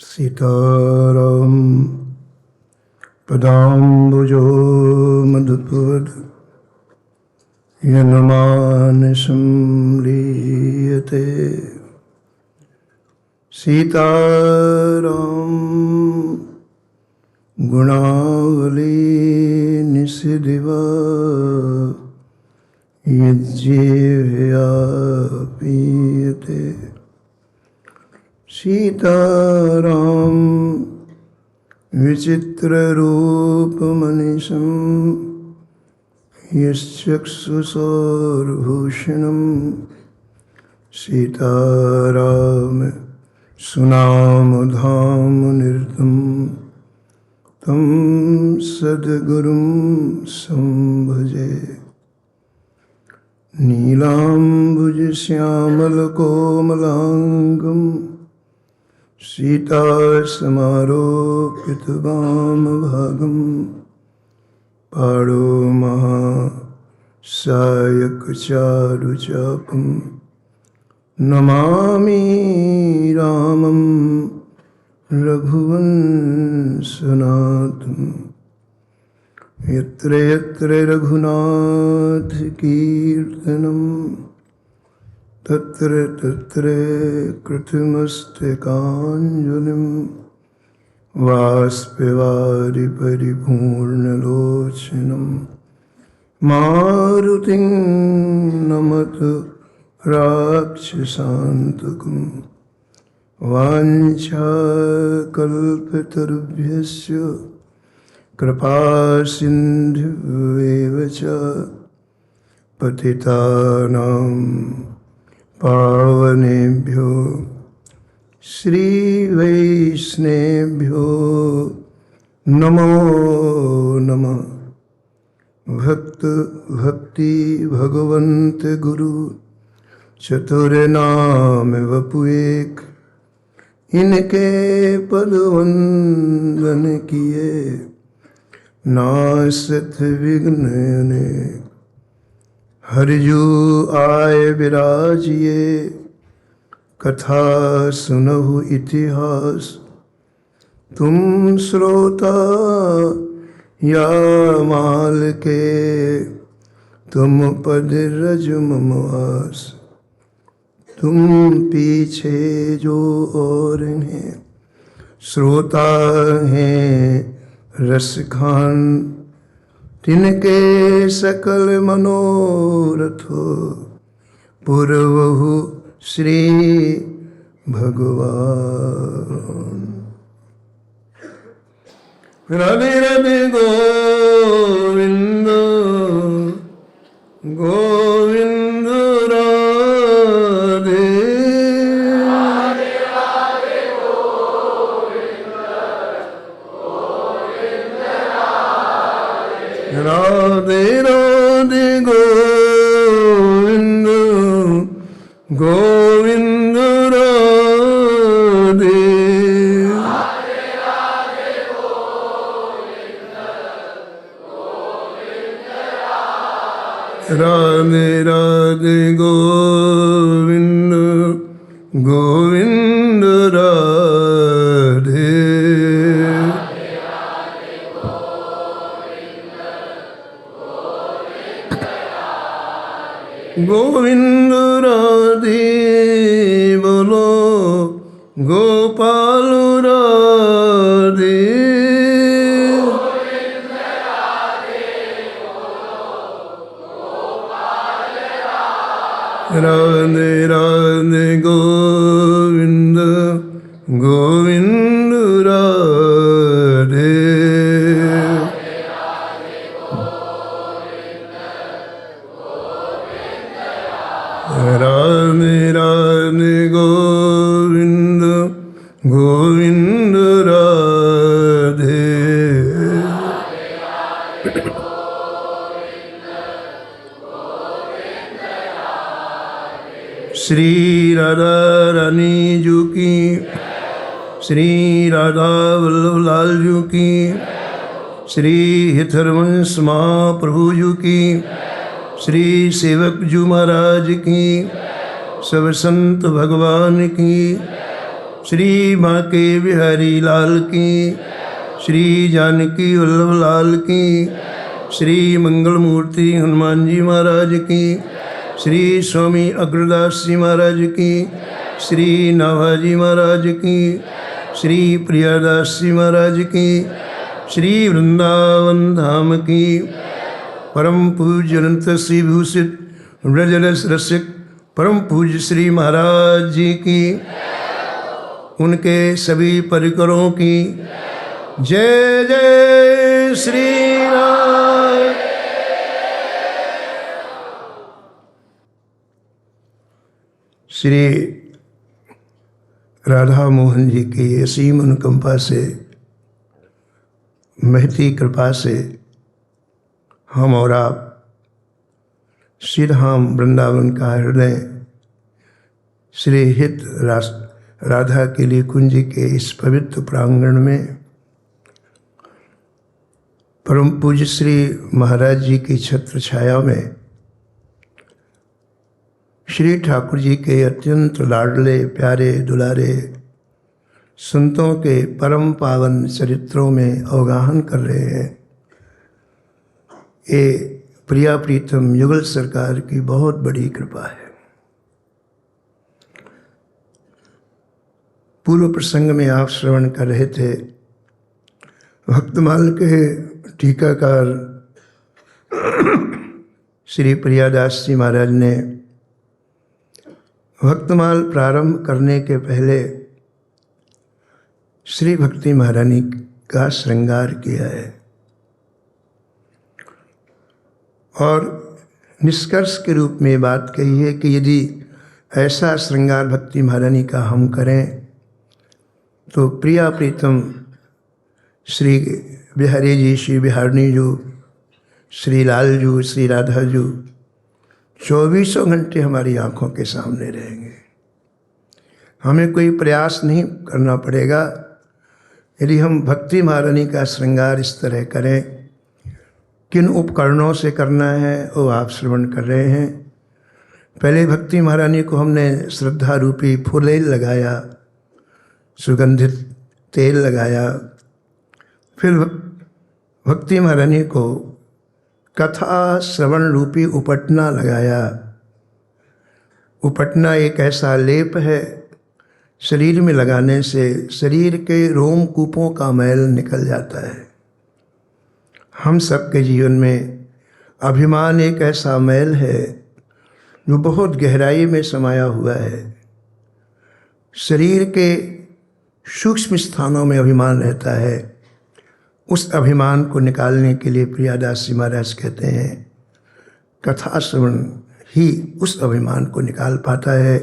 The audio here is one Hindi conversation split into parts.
सीताराम पदाम्बुजो मधुपद यन्मानसं लीयते। सीताराम गुणावली निशिदिवा यज्जीवया पीयते। सीताराम विचित्र रूप मनीषं यश्चक्षुषोर्भूषणं। सीताराम सुनाम धाम निर्तं तं सद्गुरुं संभजे। नीलाम्बुज श्यामल कोमलांगं सीतासमारोपित वामभागं। पाणो महासायक चारुचापं नमामि रामं रघुवंशनाथं। यत्र यत्र रघुनाथ कीर्तनं तत्र तत्र कृतमस्तकाञ्जलिं। बाष्पवारि परिपूर्णलोचनं मारुतिं नमत राक्षसान्तकं। वाञ्छाकल्पतरुभ्यश्च कृपासिन्धुभ्येव च पतितानां पावनेभ्यो श्रीवैष्णवेभ्यो नमो नमः। भक्त भक्ति भगवंत गुरु चतुर्नाम वपुएक। इनके पद वंदन किए नासत विघ्न अनेक। हरिजू आए विराजिए कथा सुनहु इतिहास। तुम श्रोता या माल के तुम पद रज मम आस। तुम पीछे जो और हैं श्रोता हैं रस खान। तिनके सकल मनोरथ पुरवहु श्री भगवान। राधे राधे गोविंद गोविंद राधे। राधे राधे गोविंद गोविंद राधे। राधे राधे गोविंद गोविंद राधे। गोविंद राधे बोलो गोपाल राधे। राधे राधे गोविंद गोविंद राधे। राधे राधे गोविंद गोविंद राधे। श्री राधा रानी जी की, श्री राधा वल्लभ लाल जी की, श्री हितरवंश महाप्रभु जी की, श्री सेवक जू महाराज की, सब संत भगवान की, श्री बांके बिहारी लाल की, श्री जानकी वल्लभ लाल की, श्री मंगल मूर्ति हनुमान जी महाराज की, श्री स्वामी अग्रदास जी महाराज की, श्री नाभाजी महाराज की, श्री प्रियादास जी महाराज की, श्री वृंदावन धाम की, परम पूज्य अनंत श्री भूषित व्रजरस रसिक परम पूज्य श्री महाराज जी की, उनके सभी परिकरों की जय जय श्री राम। श्री राधा मोहन जी की असीम अनुकंपा से, महती कृपा से हम और आप श्री धाम वृंदावन का हृदय श्री हित राधा के लिए कुंज के इस पवित्र प्रांगण में परम पूज्य श्री महाराज जी की छत्र छाया में श्री ठाकुर जी के अत्यंत लाडले प्यारे दुलारे संतों के परम पावन चरित्रों में अवगाहन कर रहे हैं। ये प्रिया प्रीतम युगल सरकार की बहुत बड़ी कृपा है। पूर्व प्रसंग में आप श्रवण कर रहे थे, भक्तमाल के टीकाकार श्री प्रियादास जी महाराज ने भक्तमाल प्रारंभ करने के पहले श्री भक्ति महारानी का श्रृंगार किया है और निष्कर्ष के रूप में बात कही है कि यदि ऐसा श्रृंगार भक्ति महारानी का हम करें तो प्रिया प्रीतम श्री बिहारी जी, श्री बिहारनी जू, श्री लाल जू, श्री राधा जू 24 घंटे हमारी आंखों के सामने रहेंगे। हमें कोई प्रयास नहीं करना पड़ेगा। यदि हम भक्ति महारानी का श्रृंगार इस तरह करें, किन उपकरणों से करना है वो आप श्रवण कर रहे हैं। पहले भक्ति महारानी को हमने श्रद्धा रूपी फूलेल लगाया, सुगंधित तेल लगाया। फिर भक्ति महारानी को कथा श्रवण रूपी उपटना लगाया। उपटना एक ऐसा लेप है, शरीर में लगाने से शरीर के रोमकूपों का मैल निकल जाता है। हम सबके जीवन में अभिमान एक ऐसा मैल है जो बहुत गहराई में समाया हुआ है। शरीर के सूक्ष्म स्थानों में अभिमान रहता है। उस अभिमान को निकालने के लिए प्रियादास जी महाराज कहते हैं कथा श्रवण ही उस अभिमान को निकाल पाता है।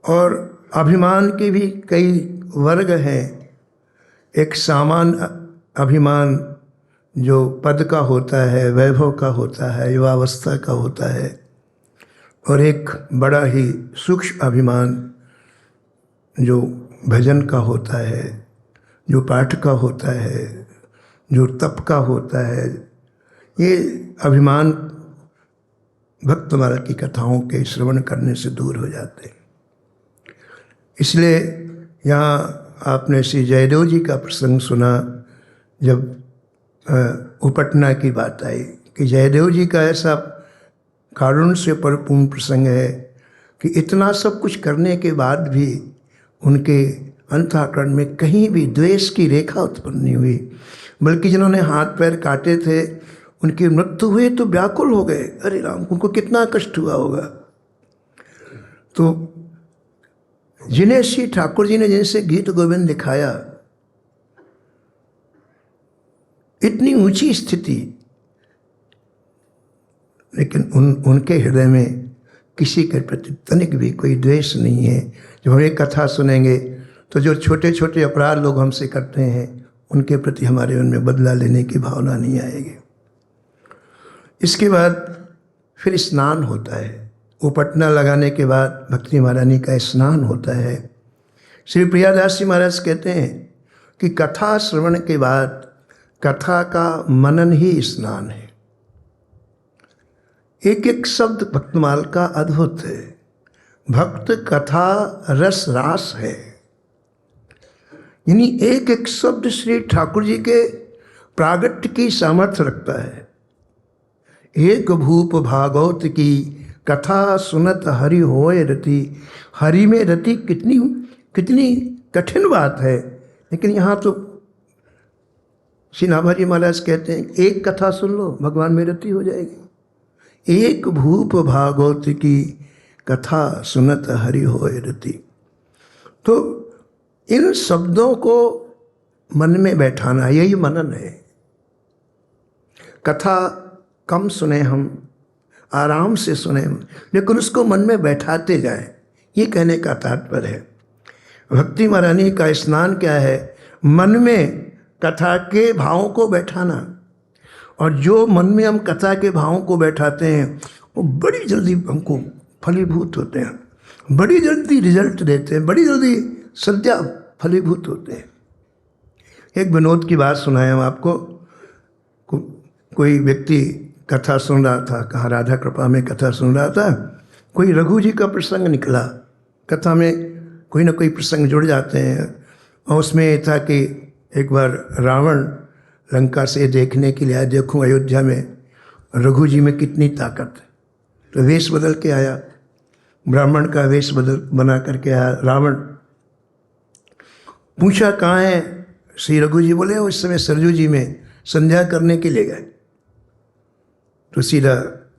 और अभिमान के भी कई वर्ग हैं। एक सामान्य अभिमान जो पद का होता है, वैभव का होता है, युवावस्था का होता है, और एक बड़ा ही सूक्ष्म अभिमान जो भजन का होता है, जो पाठ का होता है, जो तप का होता है। ये अभिमान भक्तमाल की कथाओं के श्रवण करने से दूर हो जाते हैं। इसलिए यहाँ आपने श्री जयदेव जी का प्रसंग सुना जब उपटना की बात आई कि जयदेव जी का ऐसा कारुण्य से परिपूर्ण प्रसंग है कि इतना सब कुछ करने के बाद भी उनके अंतःकरण में कहीं भी द्वेष की रेखा उत्पन्न नहीं हुई, बल्कि जिन्होंने हाथ पैर काटे थे उनकी मृत्यु हुई तो व्याकुल हो गए। अरे राम, उनको कितना कष्ट हुआ होगा। तो जिन्हें श्री ठाकुर जी ने जिनसे गीत गोविंद दिखाया, इतनी ऊंची स्थिति, लेकिन उनके हृदय में किसी के प्रति तनिक भी कोई द्वेष नहीं है। जब हम एक कथा सुनेंगे तो जो छोटे छोटे अपराध लोग हमसे करते हैं उनके प्रति हमारे उनमें बदला लेने की भावना नहीं आएगी। इसके बाद फिर स्नान होता है। उपटना लगाने के बाद भक्ति महारानी का स्नान होता है। श्री प्रियादास जी महाराज कहते हैं कि कथा श्रवण के बाद कथा का मनन ही स्नान है। एक एक शब्द भक्तमाल का अद्भुत है। भक्त कथा रस रास है। यानी एक एक शब्द श्री ठाकुर जी के प्रागट्य की सामर्थ्य रखता है। एक भूप भागवत की कथा सुनत हरि होय रति। हरि में रति कितनी कितनी कठिन बात है, लेकिन यहाँ तो श्री नाभाजी महाराज कहते हैं एक कथा सुन लो भगवान में रति हो जाएगी। एक भूप भागवत की कथा सुनत हरि होय रति। तो इन शब्दों को मन में बैठाना, यही मनन है। कथा कम सुने हम, आराम से सुने हम, लेकिन उसको मन में बैठाते जाएं, ये कहने का तात्पर्य है। भक्ति महारानी का स्नान क्या है? मन में कथा के भावों को बैठाना। और जो मन में हम कथा के भावों को बैठाते हैं वो बड़ी जल्दी हमको फलीभूत होते हैं, बड़ी जल्दी रिजल्ट देते हैं, बड़ी जल्दी सद्या फलीभूत होते हैं। एक विनोद की बात सुनाएं हम आपको। कोई व्यक्ति कथा सुन रहा था, कहाँ राधा कृपा में कथा सुन रहा था, कोई रघु जी का प्रसंग निकला। कथा में कोई ना कोई प्रसंग जुड़ जाते हैं, और उसमें ये था कि एक बार रावण लंका से देखने के लिए आया, देखूं अयोध्या में रघु जी में कितनी ताकत है। तो वेश बदल के आया, ब्राह्मण का वेश बना करके आया रावण। पूछा कहाँ है श्री रघु जी? बोले उस समय सरजू जी में संध्या करने के लिए गए। तो सीधा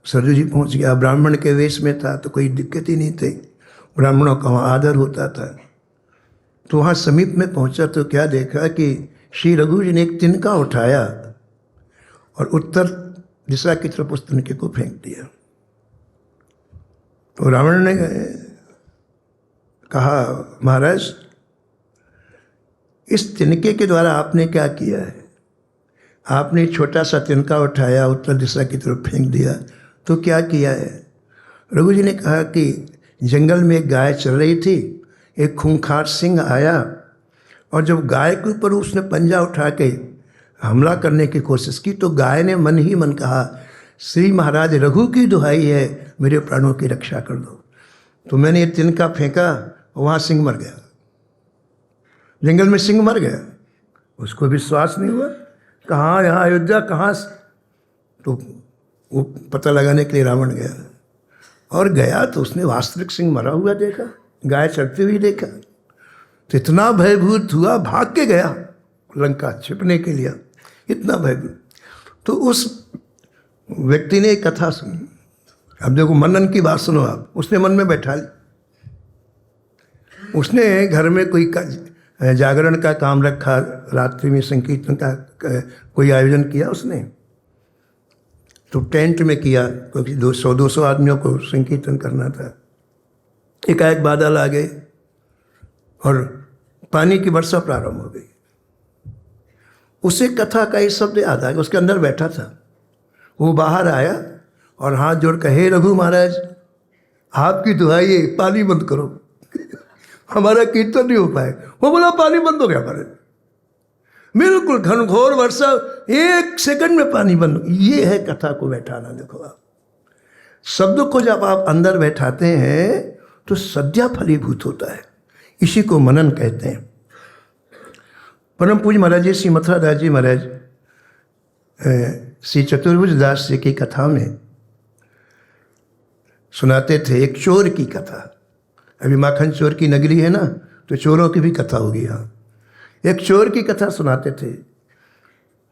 सरजू जी पहुँच गया। ब्राह्मण के वेश में था तो कोई दिक्कत ही नहीं थी, ब्राह्मणों का वहाँ आदर होता था। तो वहाँ समीप में पहुँचा तो क्या देखा कि श्री रघु जी ने एक तिनका उठाया और उत्तर दिशा की तरफ उस तिनके को फेंक दिया। तो रावण ने कहा, महाराज इस तिनके के द्वारा आपने क्या किया है? आपने छोटा सा तिनका उठाया, उत्तर दिशा की तरफ फेंक दिया, तो क्या किया है? रघु जी ने कहा कि जंगल में एक गाय चल रही थी, एक खूंखार सिंह आया और जब गाय के ऊपर उसने पंजा उठा के हमला करने की कोशिश की तो गाय ने मन ही मन कहा, श्री महाराज रघु की दुहाई है, मेरे प्राणों की रक्षा कर दो। तो मैंने ये तिनका फेंका, वहाँ सिंह मर गया। जंगल में सिंह मर गया, उसको विश्वास नहीं हुआ, कहाँ यहाँ अयोध्या कहाँ? तो वो पता लगाने के लिए रावण गया, और गया तो उसने वास्तविक सिंह मरा हुआ देखा, गाय चढ़ती हुई देखा, तो इतना भयभूत हुआ, भाग के गया लंका छिपने के लिए, इतना भयभूत। तो उस व्यक्ति ने एक कथा सुनी। अब देखो मनन की बात सुनो आप, उसने मन में बैठा ली। उसने घर में कोई जागरण का काम रखा, रात्रि में संकीर्तन का कोई आयोजन किया उसने, तो टेंट में किया, क्योंकि 200 आदमियों को संकीर्तन करना था। एकाएक बादल आ गए और पानी की वर्षा प्रारंभ हो गई। उसे कथा का एक शब्द याद आ गया, उसके अंदर बैठा था। वो बाहर आया और हाथ जोड़ कर, हे रघु महाराज आपकी दुहाई है, पानी बंद करो हमारा कीर्तन नहीं हो पाए। वो बोला पानी बंद हो गया हमारे, बिल्कुल घनघोर वर्षा, 1 सेकंड में पानी बंद। ये है कथा को बैठाना। देखो आप शब्द को जब आप अंदर बैठाते हैं तो सद्या फलीभूत होता है, इसी को मनन कहते हैं। परम पूज्य महाराज जी श्री मथुरा दास जी महाराज श्री चतुर्भुज दास जी की कथा में सुनाते थे एक चोर की कथा। अभी माखन चोर की नगरी है ना, तो चोरों की भी कथा होगी यहाँ। एक चोर की कथा सुनाते थे।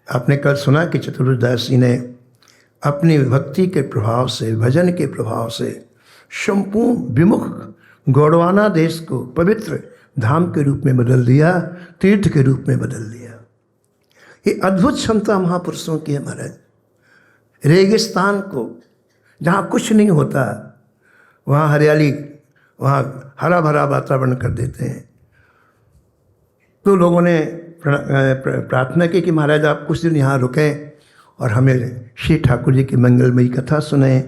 आपने कल सुना कि चतुर्भुज दास जी ने अपनी भक्ति के प्रभाव से, भजन के प्रभाव से संपूर्ण विमुख गौड़वाना देश को पवित्र धाम के रूप में बदल दिया, तीर्थ के रूप में बदल दिया। ये अद्भुत क्षमता महापुरुषों की है महाराज। रेगिस्तान को, जहाँ कुछ नहीं होता, वहाँ हरियाली, वहाँ हरा भरा वातावरण कर देते हैं। तो लोगों ने प्रार्थना की कि महाराज आप कुछ दिन यहाँ रुकें और हमें श्री ठाकुर जी की मंगलमयी कथा सुनाएं।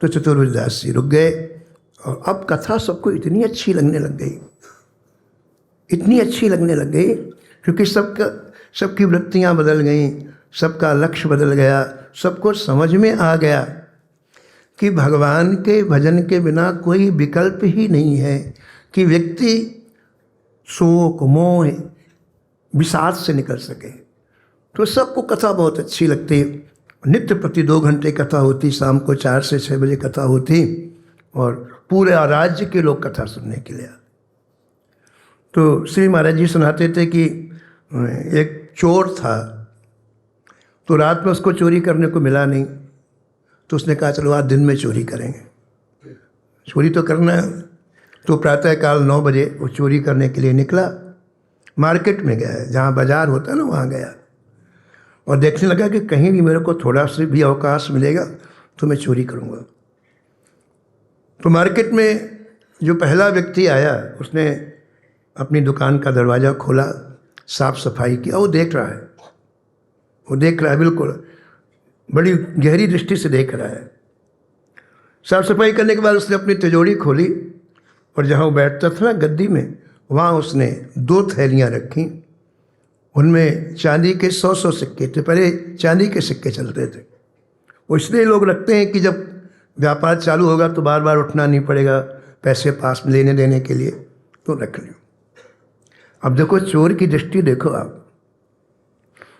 तो चतुर्भुज दास जी रुक गए और अब कथा सबको इतनी अच्छी लगने लग गई, इतनी अच्छी लगने लग गई, क्योंकि सबकी वृत्तियाँ बदल गईं, सबका लक्ष्य बदल गया, सबको समझ में आ गया। कि भगवान के भजन के बिना कोई विकल्प ही नहीं है कि व्यक्ति शोक मोह विषाद से निकल सके। तो सबको कथा बहुत अच्छी लगती। नित्य प्रति 2 घंटे कथा होती, शाम को 4 से 6 बजे कथा होती और पूरे राज्य के लोग कथा सुनने के लिए। तो श्री महाराज जी सुनाते थे कि एक चोर था, तो रात में उसको चोरी करने को मिला नहीं, तो उसने कहा चलो आज दिन में चोरी करेंगे, चोरी तो करना है। तो प्रातःकाल 9 बजे वो चोरी करने के लिए निकला, मार्केट में गया, जहाँ बाजार होता है ना वहाँ गया और देखने लगा कि कहीं भी मेरे को थोड़ा सा भी अवकाश मिलेगा तो मैं चोरी करूँगा। तो मार्केट में जो पहला व्यक्ति आया उसने अपनी दुकान का दरवाज़ा खोला, साफ सफाई किया, वो देख रहा है बिल्कुल बड़ी गहरी दृष्टि से देख रहा है। साफ सफाई करने के बाद उसने अपनी तिजोरी खोली और जहाँ वो बैठता था ना गद्दी में, वहाँ उसने 2 थैलियाँ रखी, उनमें चांदी के 100 सिक्के थे। पहले चांदी के सिक्के चलते थे, वो इसलिए लोग रखते हैं कि जब व्यापार चालू होगा तो बार बार उठना नहीं पड़ेगा पैसे पास में लेने देने के लिए, तो रख लियो। अब देखो चोर की दृष्टि देखो आप,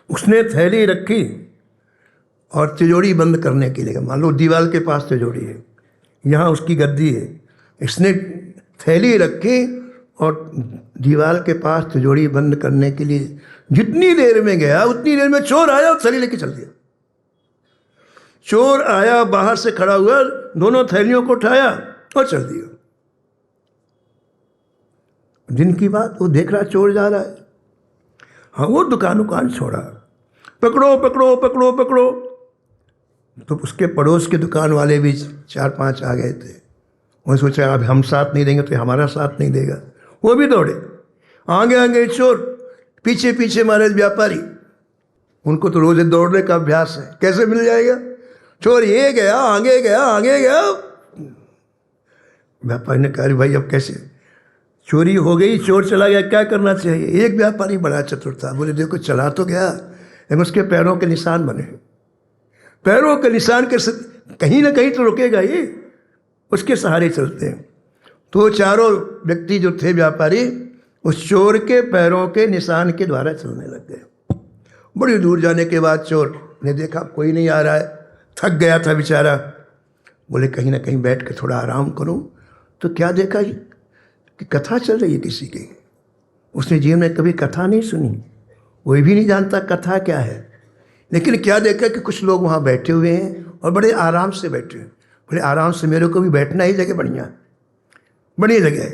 उसने थैली रखी और तिजोरी बंद करने के लिए, मान लो दीवार के पास तिजोरी है, यहाँ उसकी गद्दी है, इसने थैली रखी और दीवार के पास तिजोरी बंद करने के लिए जितनी देर में गया उतनी देर में चोर आया और थैली लेके चल दिया। चोर आया, बाहर से खड़ा हुआ, दोनों थैलियों को उठाया और चल दिया। दिन की बात, वो देख रहा चोर जा रहा है, हाँ वो दुकान छोड़ा, पकड़ो पकड़ो पकड़ो पकड़ो। तो उसके पड़ोस के दुकान वाले भी 4-5 आ गए थे, उन्होंने सोचा अब हम साथ नहीं देंगे तो हमारा साथ नहीं देगा, वो भी दौड़े। आगे आगे चोर, पीछे पीछे महाराज व्यापारी, उनको तो रोज दौड़ने का अभ्यास है, कैसे मिल जाएगा। चोर ये गया आगे गया आगे गया, व्यापारी ने कहा भाई अब कैसे, चोरी हो गई, चोर चला गया, क्या करना चाहिए। एक व्यापारी बड़ा चतुर था, बोले देखो चला तो गया लेकिन उसके पैरों के निशान बने, पैरों के निशान के कहीं ना कहीं तो रुकेगा ये, उसके सहारे चलते हैं। तो चारों व्यक्ति जो थे व्यापारी उस चोर के पैरों के निशान के द्वारा चलने लग गए। बड़ी दूर जाने के बाद चोर ने देखा कोई नहीं आ रहा है, थक गया था बेचारा, बोले कहीं ना कहीं बैठ के थोड़ा आराम करूं। तो क्या देखा कि कथा चल रही है किसी की, उसने जीवन में कभी कथा नहीं सुनी, कोई भी नहीं जानता कथा क्या है, लेकिन क्या देखा कि कुछ लोग वहाँ बैठे हुए हैं और बड़े आराम से बैठे हैं। बड़े आराम से, मेरे को भी बैठना ही जगह बढ़िया जगह है।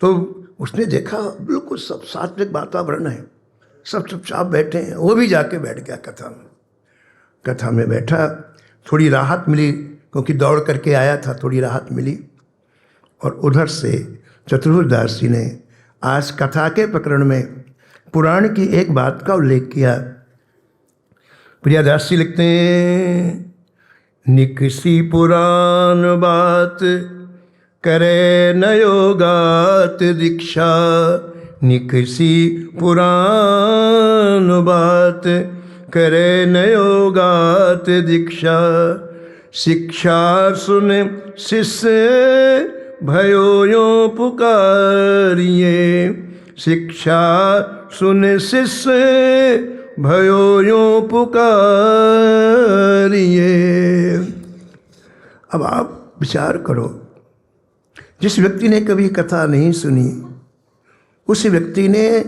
तो उसने देखा बिल्कुल सब सात्विक वातावरण है, सब चुपचाप बैठे हैं, वो भी जाके बैठ गया कथा में बैठा। थोड़ी राहत मिली क्योंकि दौड़ करके आया था, थोड़ी राहत मिली। और उधर से चतुर्दास जी ने आज कथा के प्रकरण में पुराण की एक बात का उल्लेख किया। प्रियादास जी लिखते हैं, निकसी पुराण बात करे नयोगात दीक्षा, निकसी पुराण बात करे नयोगात दीक्षा, शिक्षा सुन शिष्य भयो यो पुकारिए, शिक्षा सुन शिष्य भयो यो पुकारिए। अब आप विचार करो, जिस व्यक्ति ने कभी कथा नहीं सुनी, उस व्यक्ति ने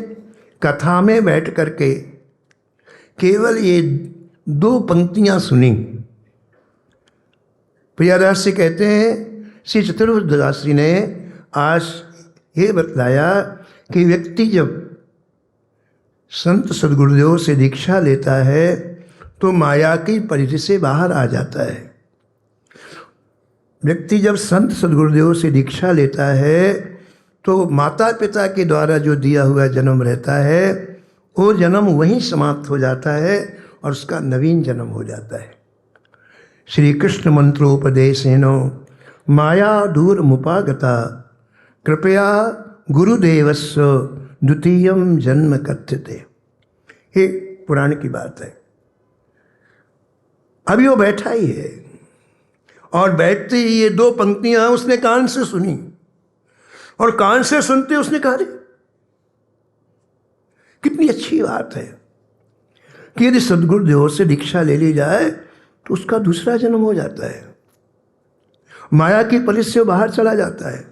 कथा में बैठ करके केवल ये 2 पंक्तियां सुनी। प्रियादास जी कहते हैं, श्री चतुर्दास जी ने आज ये बतलाया कि व्यक्ति जब संत सद्गुरुदेव से दीक्षा लेता है तो माया की परिधि से बाहर आ जाता है। व्यक्ति जब संत सद्गुरुदेव से दीक्षा लेता है तो माता पिता के द्वारा जो दिया हुआ जन्म रहता है वो जन्म वहीं समाप्त हो जाता है और उसका नवीन जन्म हो जाता है। श्री कृष्ण मंत्रोपदेशेनो माया दूर मुपागता, कृपया गुरुदेवस्य द्वितीयम जन्म कथ्यते। ये पुराण की बात है। अभी वो बैठा ही है और बैठते ही ये 2 पंक्तियां उसने कान से सुनी, और कान से सुनते उसने कहा, कितनी अच्छी बात है कि यदि सद्गुरुदेव से दीक्षा ले ली जाए तो उसका दूसरा जन्म हो जाता है, माया की पलिश से बाहर चला जाता है।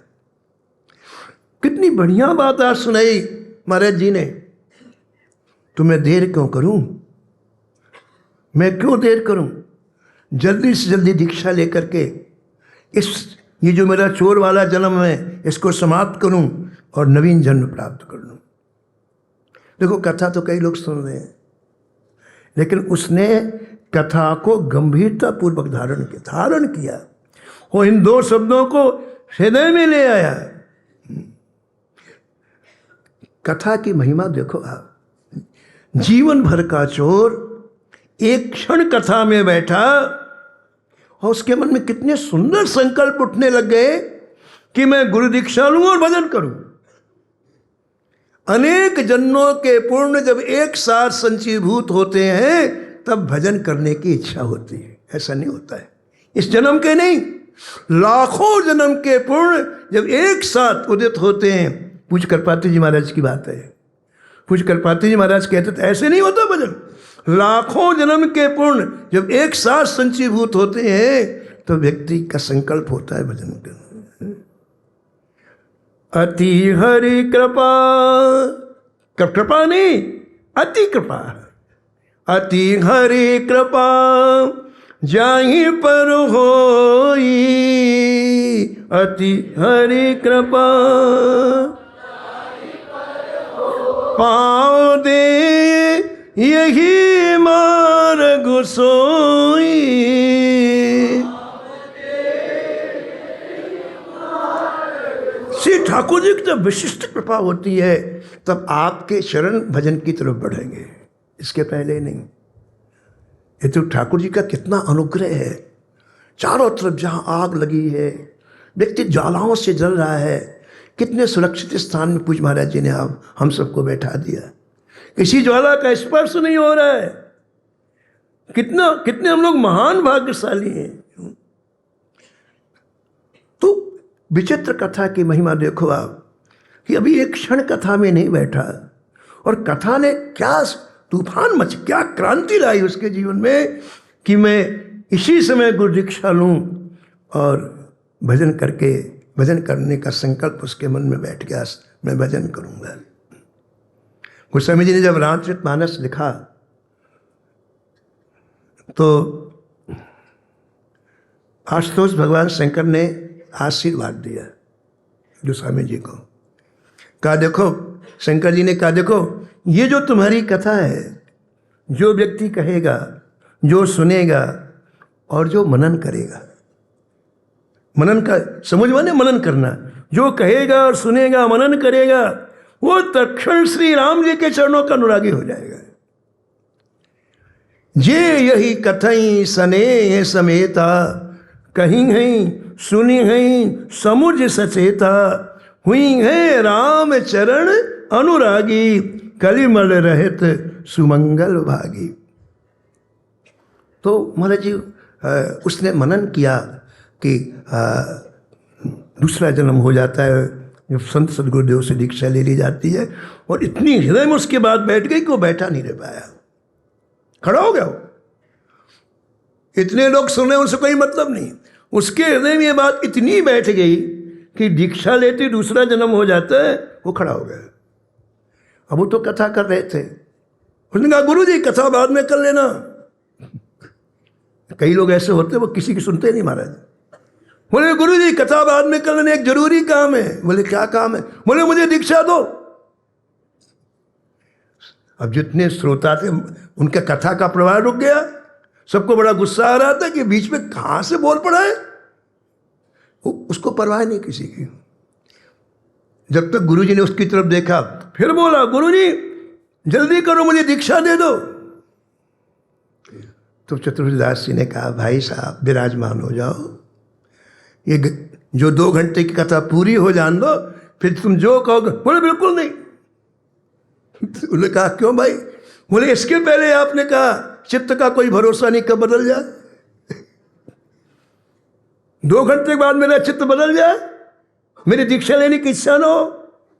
कितनी बढ़िया बात आज सुनाई महाराज जी ने। तो मैं देर क्यों करूं, मैं क्यों देर करूं, जल्दी से जल्दी दीक्षा लेकर के ये जो मेरा चोर वाला जन्म है इसको समाप्त करूं और नवीन जन्म प्राप्त कर लूं। देखो, कथा तो कई लोग सुन रहे हैं, लेकिन उसने कथा को गंभीरता पूर्वक धारण किया। वो इन 2 शब्दों को हृदय में ले आया। कथा की महिमा देखो आप। जीवन भर का चोर एक क्षण कथा में बैठा और उसके मन में कितने सुंदर संकल्प उठने लग गए कि मैं गुरु दीक्षा लूं और भजन करूं। अनेक जन्मों के पुण्य जब एक साथ संचीभूत होते हैं तब भजन करने की इच्छा होती है। ऐसा नहीं होता है इस जन्म के नहीं, लाखों जन्म के पुण्य जब एक साथ उदित होते हैं। पूज्य कृपाती जी महाराज की बात है। पूज्य कृपाती जी महाराज कहते थे ऐसे नहीं होता भजन। लाखों जन्म के पुण्य जब एक साथ संचीभूत होते हैं तो व्यक्ति का संकल्प होता है भजन करना। अति हरि कृपा, कृपा नहीं, अति कृपा। अति हरि कृपा जाहि पर होई, अति हरि कृपा पाँव दे यही मार्ग सोई। श्री ठाकुर जी की जब विशिष्ट कृपा होती है तब आपके शरण भजन की तरफ बढ़ेंगे, इसके पहले नहीं। ये तो ठाकुर जी का कितना अनुग्रह है। चारों तरफ जहाँ आग लगी है, व्यक्ति ज्वालाओं से जल रहा है, कितने सुरक्षित स्थान में पूज्य महाराज जी ने हम सबको बैठा दिया। किसी ज्वाला का स्पर्श नहीं हो रहा है। कितने हम लोग महान भाग्यशाली हैं। तो विचित्र कथा की महिमा देखो आप कि अभी एक क्षण कथा में नहीं बैठा और कथा ने क्या तूफान क्या क्रांति लाई उसके जीवन में कि मैं इसी समय गुरु दीक्षा लूं और भजन करने का संकल्प उसके मन में बैठ गया। मैं भजन करूंगा। गोस्वामी जी ने जब रामचरितमानस लिखा तो आशुतोष भगवान शंकर ने आशीर्वाद दिया गोस्वामी जी को। कहा देखो, शंकर जी ने कहा देखो, ये जो तुम्हारी कथा है, जो व्यक्ति कहेगा, जो सुनेगा और जो मनन करेगा, मनन का समझ माने मनन करना, जो कहेगा और सुनेगा मनन करेगा वो तत्क्षण श्री राम जी के चरणों का अनुरागी हो जाएगा। जे यही कथई सने समेता, कहीं हैं सुनी हैं समुझ सचेता, हुई है राम चरण अनुरागी, कलिमल रहित सुमंगल भागी। तो महाराज जी उसने मनन किया कि दूसरा जन्म हो जाता है जब संत सदगुरुदेव से दीक्षा ले ली जाती है। और इतनी हृदय में उसके बाद बैठ गई कि वो बैठा नहीं रह पाया, खड़ा हो गया वो। इतने लोग सुने, उनसे कोई मतलब नहीं। उसके हृदय में ये बात इतनी बैठ गई कि दीक्षा लेते दूसरा जन्म हो जाता है, वो खड़ा हो गया। अब वो तो कथा कर रहे थे, उसने कहा गुरु जी कथा बाद में कर लेना। कई लोग ऐसे होते वो किसी की सुनते नहीं महाराज। बोले गुरु जी कथा बाद में कर लेना, एक जरूरी काम है। बोले क्या काम है? बोले मुझे दीक्षा दो। अब जितने श्रोता थे उनका कथा का प्रवाह रुक गया। सबको बड़ा गुस्सा आ रहा था कि बीच में कहां से बोल पड़ा है। उसको परवाह नहीं किसी की। जब तक गुरुजी ने उसकी तरफ देखा फिर बोला गुरुजी जल्दी करो, मुझे दीक्षा दे दो। तो चतुर्दास जी ने कहा भाई साहब विराजमान हो जाओ, ये जो 2 घंटे की कथा पूरी हो जान दो, फिर तुम जो कहोगे। बोले बिल्कुल नहीं। उन्होंने कहा क्यों भाई? बोले इसके पहले आपने कहा चित्त का कोई भरोसा नहीं, कब बदल जाए। 2 घंटे के बाद मेरा चित्त बदल जाए, मेरी दीक्षा लेने की इच्छा ना हो,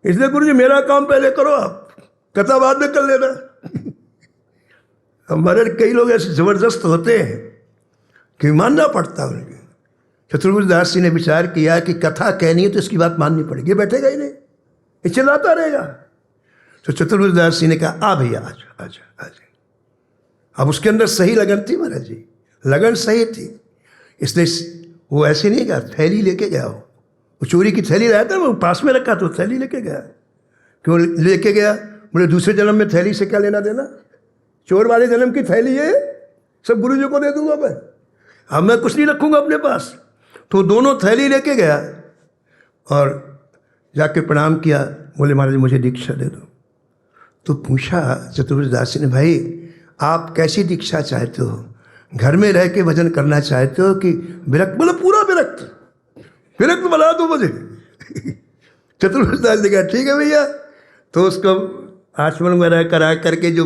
इसलिए गुरु जी मेरा काम पहले करो, आप कथा बाद में कर लेना। हमारे कई लोग ऐसे जबरदस्त होते हैं कि मानना पड़ता है उनके। चतुर्भुज दास जी ने विचार किया कि कथा कहनी है तो इसकी बात माननी पड़ेगी, बैठेगा ही नहीं, ये चिल्लाता रहेगा। तो चतुर्भुज दास जी ने कहा, आ भैया आजा आजा आजा। अब उसके अंदर सही लगन थी महाराज जी, लगन सही थी, इसलिए वो ऐसे नहीं कहा थैली लेके गया, वो चोरी की थैली लाया था, वो पास में रखा तो थैली लेके गया। क्यों लेके गया? बोले दूसरे जन्म में थैली से क्या लेना देना, चोर वाले जन्म की थैली है, सब गुरु जी को दे दूंगा मैं, अब मैं कुछ नहीं रखूंगा अपने पास। तो दोनों थैली लेके गया और जाके प्रणाम किया, बोले महाराज मुझे दीक्षा दे दो। तो पूछा चतुर्भुज दास जी ने, भाई आप कैसी दीक्षा चाहते हो, घर में रह के भजन करना चाहते हो कि विरक्त? बोले पूरा विरक्त, विरक्त बना दो मुझे। चतुर्भुज दास ने कहा ठीक है भैया। तो उसको आचमन वगैरह करा करके जो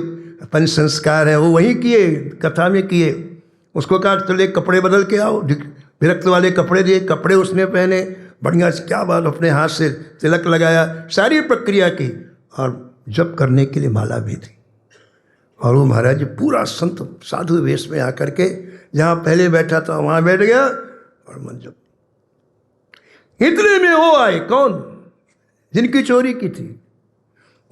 पंच संस्कार है वो वहीं किए, कथा में किए। उसको कहा चलो एक कपड़े बदल के आओ, विरक्त वाले कपड़े दिए, कपड़े उसने पहने, बढ़िया क्या बात, अपने हाथ से तिलक लगाया, सारी प्रक्रिया की, और जप करने के लिए माला भी थी। और वो महाराज जी पूरा संत साधु वेश में आकर के जहाँ पहले बैठा था वहाँ बैठ गया और मन जप। इतने में वो आए, कौन? जिनकी चोरी की थी।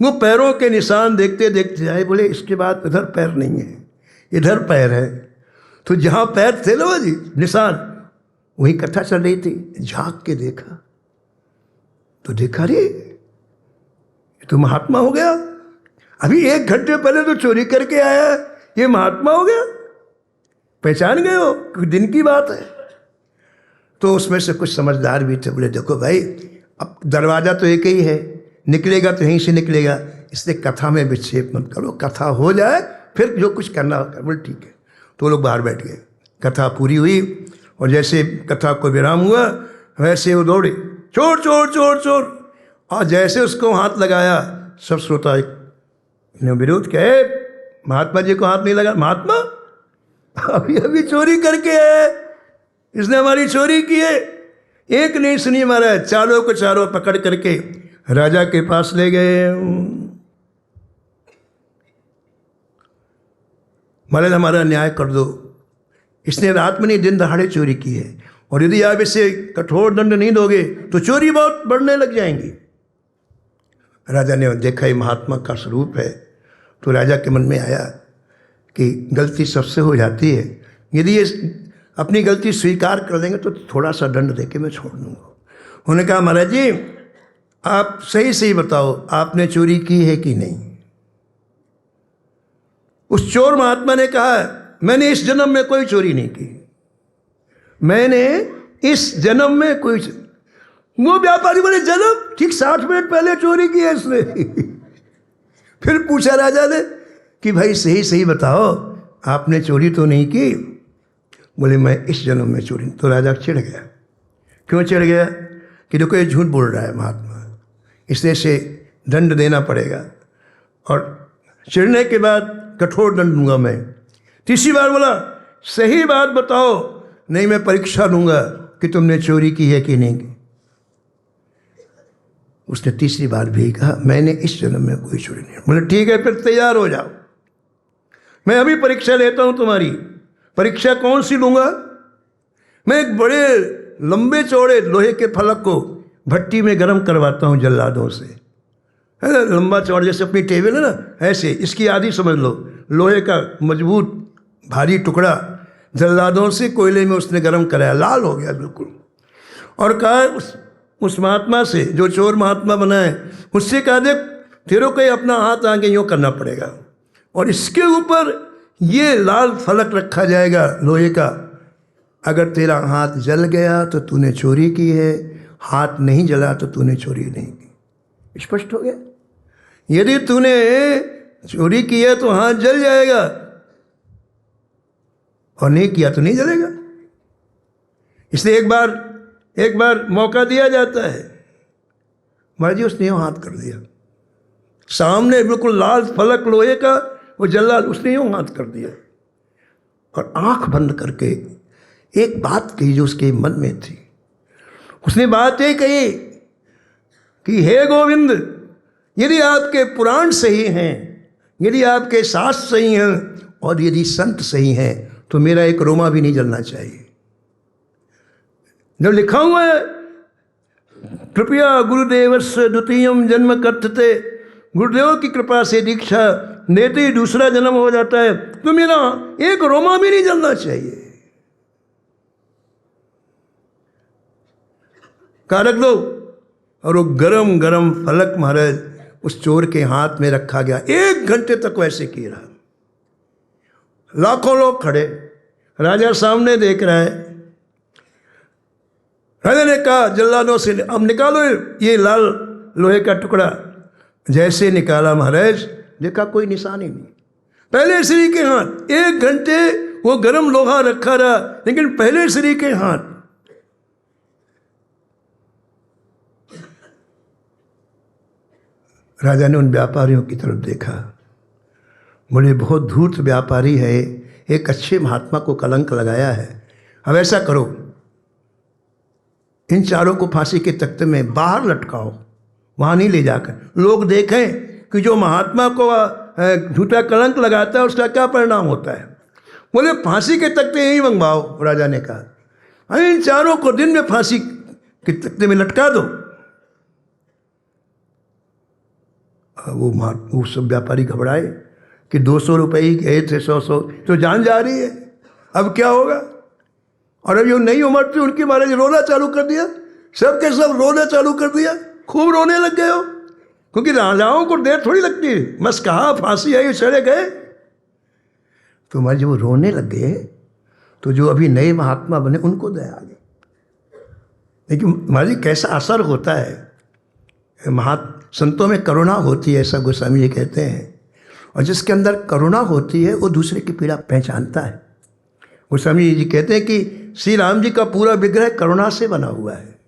वो पैरों के निशान देखते देखते आए, बोले इसके बाद इधर पैर नहीं है, इधर पैर है। तो जहाँ पैर थे ना जी निशान, वही कथा चल रही थी, झांक के देखा तो देखा रे ये तो महात्मा हो गया, अभी 1 घंटे पहले तो चोरी करके आया, ये महात्मा हो गया। पहचान गए हो, दिन की बात है। तो उसमें से कुछ समझदार भी थे, बोले देखो भाई अब दरवाज़ा तो एक ही है, निकलेगा तो यहीं से निकलेगा, इसलिए कथा में विक्षेप मत करो, कथा हो जाए फिर जो कुछ करना होगा। बोले ठीक है। तो वो लोग बाहर बैठ गए, कथा पूरी हुई और जैसे कथा को विराम हुआ वैसे वो दौड़े, चोर चोर चोर चोर, और जैसे उसको हाथ लगाया सब श्रोता ने विरोध किया, महात्मा जी को हाथ नहीं लगा, महात्मा अभी अभी चोरी करके है, इसने हमारी चोरी की है। एक नहीं सुनी महाराज, चारों को चारों पकड़ करके राजा के पास ले गए। महाराज हमारा न्याय कर दो, इसने रात में नहीं दिन दहाड़े चोरी की है, और यदि आप इसे कठोर दंड नहीं दोगे तो चोरी बहुत बढ़ने लग जाएंगी। राजा ने देखा ये महात्मा का स्वरूप है, तो राजा के मन में आया कि गलती सबसे हो जाती है, यदि ये अपनी गलती स्वीकार कर लेंगे तो थोड़ा सा दंड देके मैं छोड़ दूंगा। उन्होंने कहा महाराज जी आप सही सही बताओ, आपने चोरी की है कि नहीं? उस चोर महात्मा ने कहा मैंने इस जन्म में कोई चोरी नहीं की, मैंने इस जन्म में कोई। वो व्यापारी बोले जन्म ठीक 60 मिनट पहले चोरी की है इसने। फिर पूछा राजा ने कि भाई सही सही बताओ आपने चोरी तो नहीं की? बोले मैं इस जन्म में चोरी। तो राजा चिढ़ गया। क्यों चिढ़ गया? कि देखो ये झूठ बोल रहा है महात्मा, इसलिए से दंड देना पड़ेगा, और चिढ़ने के बाद कठोर दंड दूंगा मैं। तीसरी बार बोला सही बात बताओ, नहीं मैं परीक्षा दूंगा कि तुमने चोरी की है कि नहीं की। उसने तीसरी बार भी कहा मैंने इस जन्म में कोई चोरी नहीं। बोले ठीक है फिर तैयार हो जाओ, मैं अभी परीक्षा लेता हूं तुम्हारी। परीक्षा कौन सी लूंगा? मैं एक बड़े लंबे चौड़े लोहे के फलक को भट्टी में गर्म करवाता हूं जल्लादों से, है ना, लंबा चौड़ा जैसे अपनी टेबल है ना, ऐसे इसकी आदि समझ लो, लोहे का मजबूत भारी टुकड़ा जल्लादों से कोयले में उसने गर्म कराया, लाल हो गया बिल्कुल। और कहा उस महात्मा से जो चोर महात्मा बना है उससे कहा देख तेरे को अपना हाथ आगे यूँ करना पड़ेगा, और इसके ऊपर ये लाल फलक रखा जाएगा लोहे का, अगर तेरा हाथ जल गया तो तूने चोरी की है, हाथ नहीं जला तो तूने चोरी नहीं की। स्पष्ट हो गया? यदि तूने चोरी की है तो हाथ जल जाएगा, और नहीं किया तो नहीं जलेगा। इसलिए एक बार मौका दिया जाता है। महाराज जी उसने यूँ हाथ कर दिया, सामने बिल्कुल लाल फलक लोहे का, वो जल्लाद उसने यूँ हाथ कर दिया, और आंख बंद करके एक बात कही जो उसके मन में थी। उसने बात ये कही कि हे गोविंद, यदि आपके पुराण सही हैं, यदि आपके शास्त्र सही हैं और यदि संत सही हैं तो मेरा एक रोमा भी नहीं जलना चाहिए। जब लिखा हुआ है कृपया गुरुदेवस्य द्वितीयम जन्म कर्तते, गुरुदेव की कृपा से दीक्षा देते ही दूसरा जन्म हो जाता है, तो मेरा एक रोमा भी नहीं जलना चाहिए। कहा रख दो। और वो गरम गरम फलक महाराज उस चोर के हाथ में रखा गया। 1 घंटे तक वैसे किया रहा। लाखों लोग खड़े, राजा सामने देख रहा है। राजा ने कहा जल्लादों से, अब निकालो ये लाल लोहे का टुकड़ा। जैसे निकाला महाराज, देखा कोई निशान ही नहीं। पहले श्री के हाथ 1 घंटे वो गरम लोहा रखा रहा, लेकिन पहले श्री के हाथ। राजा ने उन व्यापारियों की तरफ देखा, बोले बहुत धूर्त व्यापारी है, एक अच्छे महात्मा को कलंक लगाया है। अब ऐसा करो, इन चारों को फांसी के तख्ते में बाहर लटकाओ, वहाँ नहीं ले जाकर। लोग देखें कि जो महात्मा को झूठा कलंक लगाता है उसका क्या परिणाम होता है। बोले फांसी के तख्ते यहीं मंगवाओ। राजा ने कहा इन चारों को दिन में फांसी के तख्ते में लटका दो। वो सब व्यापारी घबराए कि 200 रुपये ही गए थे, 100 तो जान जा रही है, अब क्या होगा। और अब जो नहीं उम्र थी उनकी महाराज रोना चालू कर दिया, सब के सब रोना चालू कर दिया, खूब रोने लग गए हो, क्योंकि राजाओं को देर थोड़ी लगती है। बस कहा फांसी है, ये चले गए। तो महाराज वो रोने लग गए, तो जो अभी नए महात्मा बने उनको दया आ गई। लेकिन महाराज कैसा असर होता है, संतों में करुणा होती है, ऐसा गोस्वामी जी कहते हैं। और जिसके अंदर करुणा होती है वो दूसरे की पीड़ा पहचानता है। गोस्वामी जी कहते हैं कि श्री राम जी का पूरा विग्रह करुणा से बना हुआ है,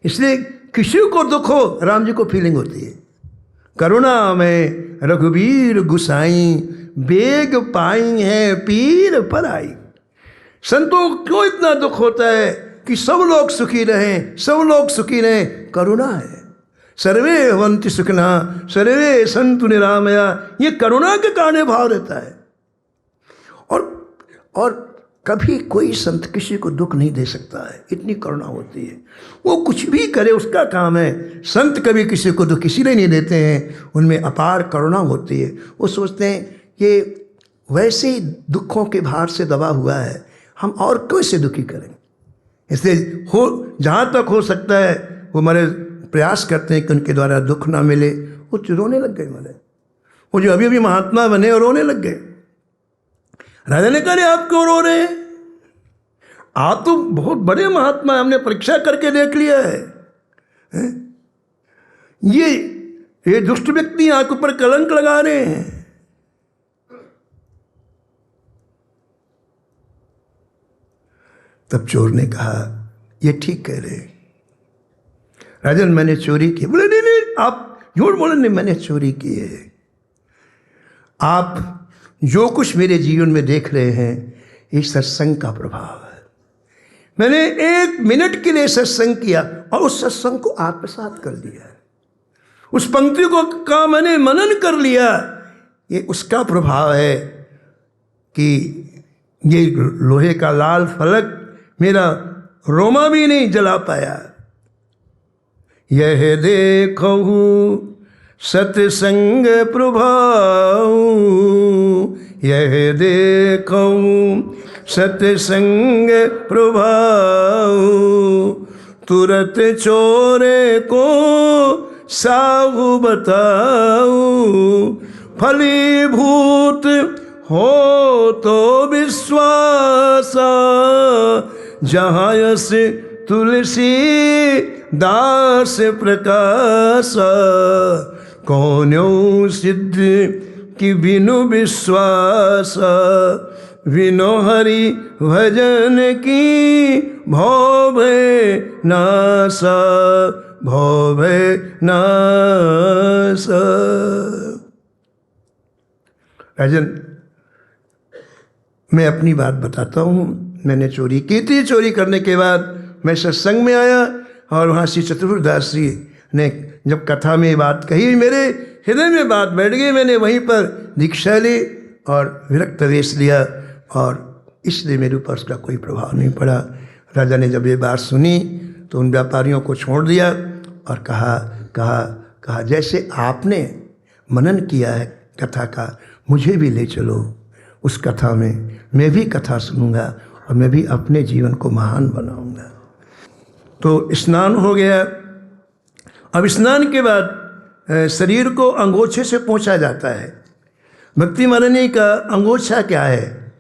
इसलिए किसी को दुख हो राम जी को फीलिंग होती है। करुणा में रघुवीर गुसाई, बेग पाई है पीर पर आई। संतों को क्यों इतना दुख होता है कि सब लोग सुखी रहें, सब लोग सुखी रहें, करुणा है। सर्वे भवन्ति सुखिना सर्वे सन्तु निरामया, ये करुणा के कारण भाव रहता है। और कभी कोई संत किसी को दुख नहीं दे सकता है, इतनी करुणा होती है। वो कुछ भी करे उसका काम है। संत कभी किसी को दुख इसीलिए नहीं देते हैं, उनमें अपार करुणा होती है। वो सोचते हैं कि वैसे ही दुखों के भार से दबा हुआ है, हम और कैसे दुखी करें। इसलिए हो जहाँ तक हो सकता है वो हमारे प्रयास करते हैं कि उनके द्वारा दुख ना मिले। वो रोने लग गए मारे, वो जो अभी अभी महात्मा बने और रोने लग गए। राजा ने कहा आप क्यों रो रहे हैं, आप तो बहुत बड़े महात्मा, हमने परीक्षा करके देख लिया है। ये दुष्ट व्यक्ति आंख पर कलंक लगा रहे हैं। तब चोर ने कहा ये ठीक कह रहे, राजन मैंने चोरी की। बोले नहीं आप झूठ बोले, नहीं मैंने चोरी की है। आप जो कुछ मेरे जीवन में देख रहे हैं ये सत्संग का प्रभाव है। मैंने 1 मिनट के लिए सत्संग किया और उस सत्संग को आत्मसात कर लिया, उस पंक्ति को का मैंने मनन कर लिया। ये उसका प्रभाव है कि ये लोहे का लाल फलक मेरा रोमा भी नहीं जला पाया। यह देखो सत्संग प्रभाव, यह देखो सत्संग प्रभाव, तुरत चोरे को साहु बताऊं, फलीभूत हो तो विश्वास, जहाँ यस तुलसी दास प्रकाश, कौन्यो सिद्ध कि बिनु विश्वास, विनो हरि भजन की भोभे नाश, भोभे नाश। राजन मैं अपनी बात बताता हूँ। मैंने चोरी की थी, चोरी करने के बाद मैं सत्संग में आया, और वहाँ श्री चतुर्दास जी ने जब कथा में बात कही, मेरे हृदय में बात बैठ गई। मैंने वहीं पर दीक्षा ली और विरक्त वेश लिया, और इसलिए मेरे ऊपर उसका कोई प्रभाव नहीं पड़ा। राजा ने जब ये बात सुनी तो उन व्यापारियों को छोड़ दिया और कहा जैसे आपने मनन किया है कथा का, मुझे भी ले चलो उस कथा में, मैं भी कथा सुनूंगा और मैं भी अपने जीवन को महान बनाऊंगा। तो स्नान हो गया। अब स्नान के बाद शरीर को अंगोछे से पोंछा जाता है। भक्ति मारनी का अंगोछा क्या है?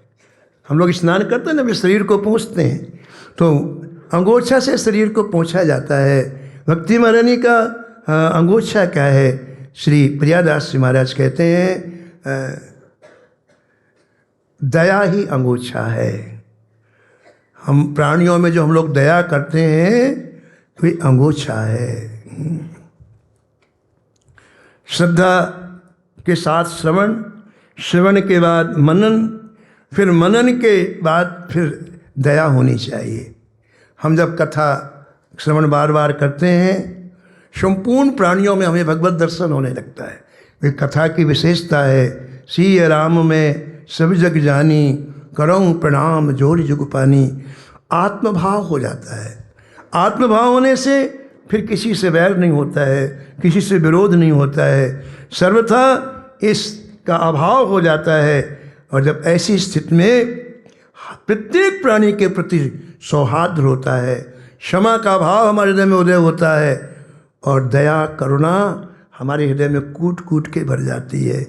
हम लोग स्नान करते हैं ना, वे शरीर को पोंछते हैं, तो अंगोछा से शरीर को पोंछा जाता है। भक्ति मारनी का अंगोछा क्या है? श्री प्रियादास जी महाराज कहते हैं दया ही अंगोछा है। हम प्राणियों में जो हम लोग दया करते हैं वे अंगोछा है। श्रद्धा के साथ श्रवण, श्रवण के बाद मनन, फिर मनन के बाद फिर दया होनी चाहिए। हम जब कथा श्रवण बार बार करते हैं, संपूर्ण प्राणियों में हमें भगवत दर्शन होने लगता है। वे कथा की विशेषता है। सिय राम में सब जग जानी, करऊँ प्रणाम जोड़ जुग पानी। आत्मभाव हो जाता है। आत्मभाव होने से फिर किसी से वैर नहीं होता है, किसी से विरोध नहीं होता है, सर्वथा इसका अभाव हो जाता है। और जब ऐसी स्थिति में प्रत्येक प्राणी के प्रति सौहार्द्र होता है, क्षमा का भाव हमारे हृदय में उदय होता है, और दया करुणा हमारे हृदय में कूट कूट के भर जाती है।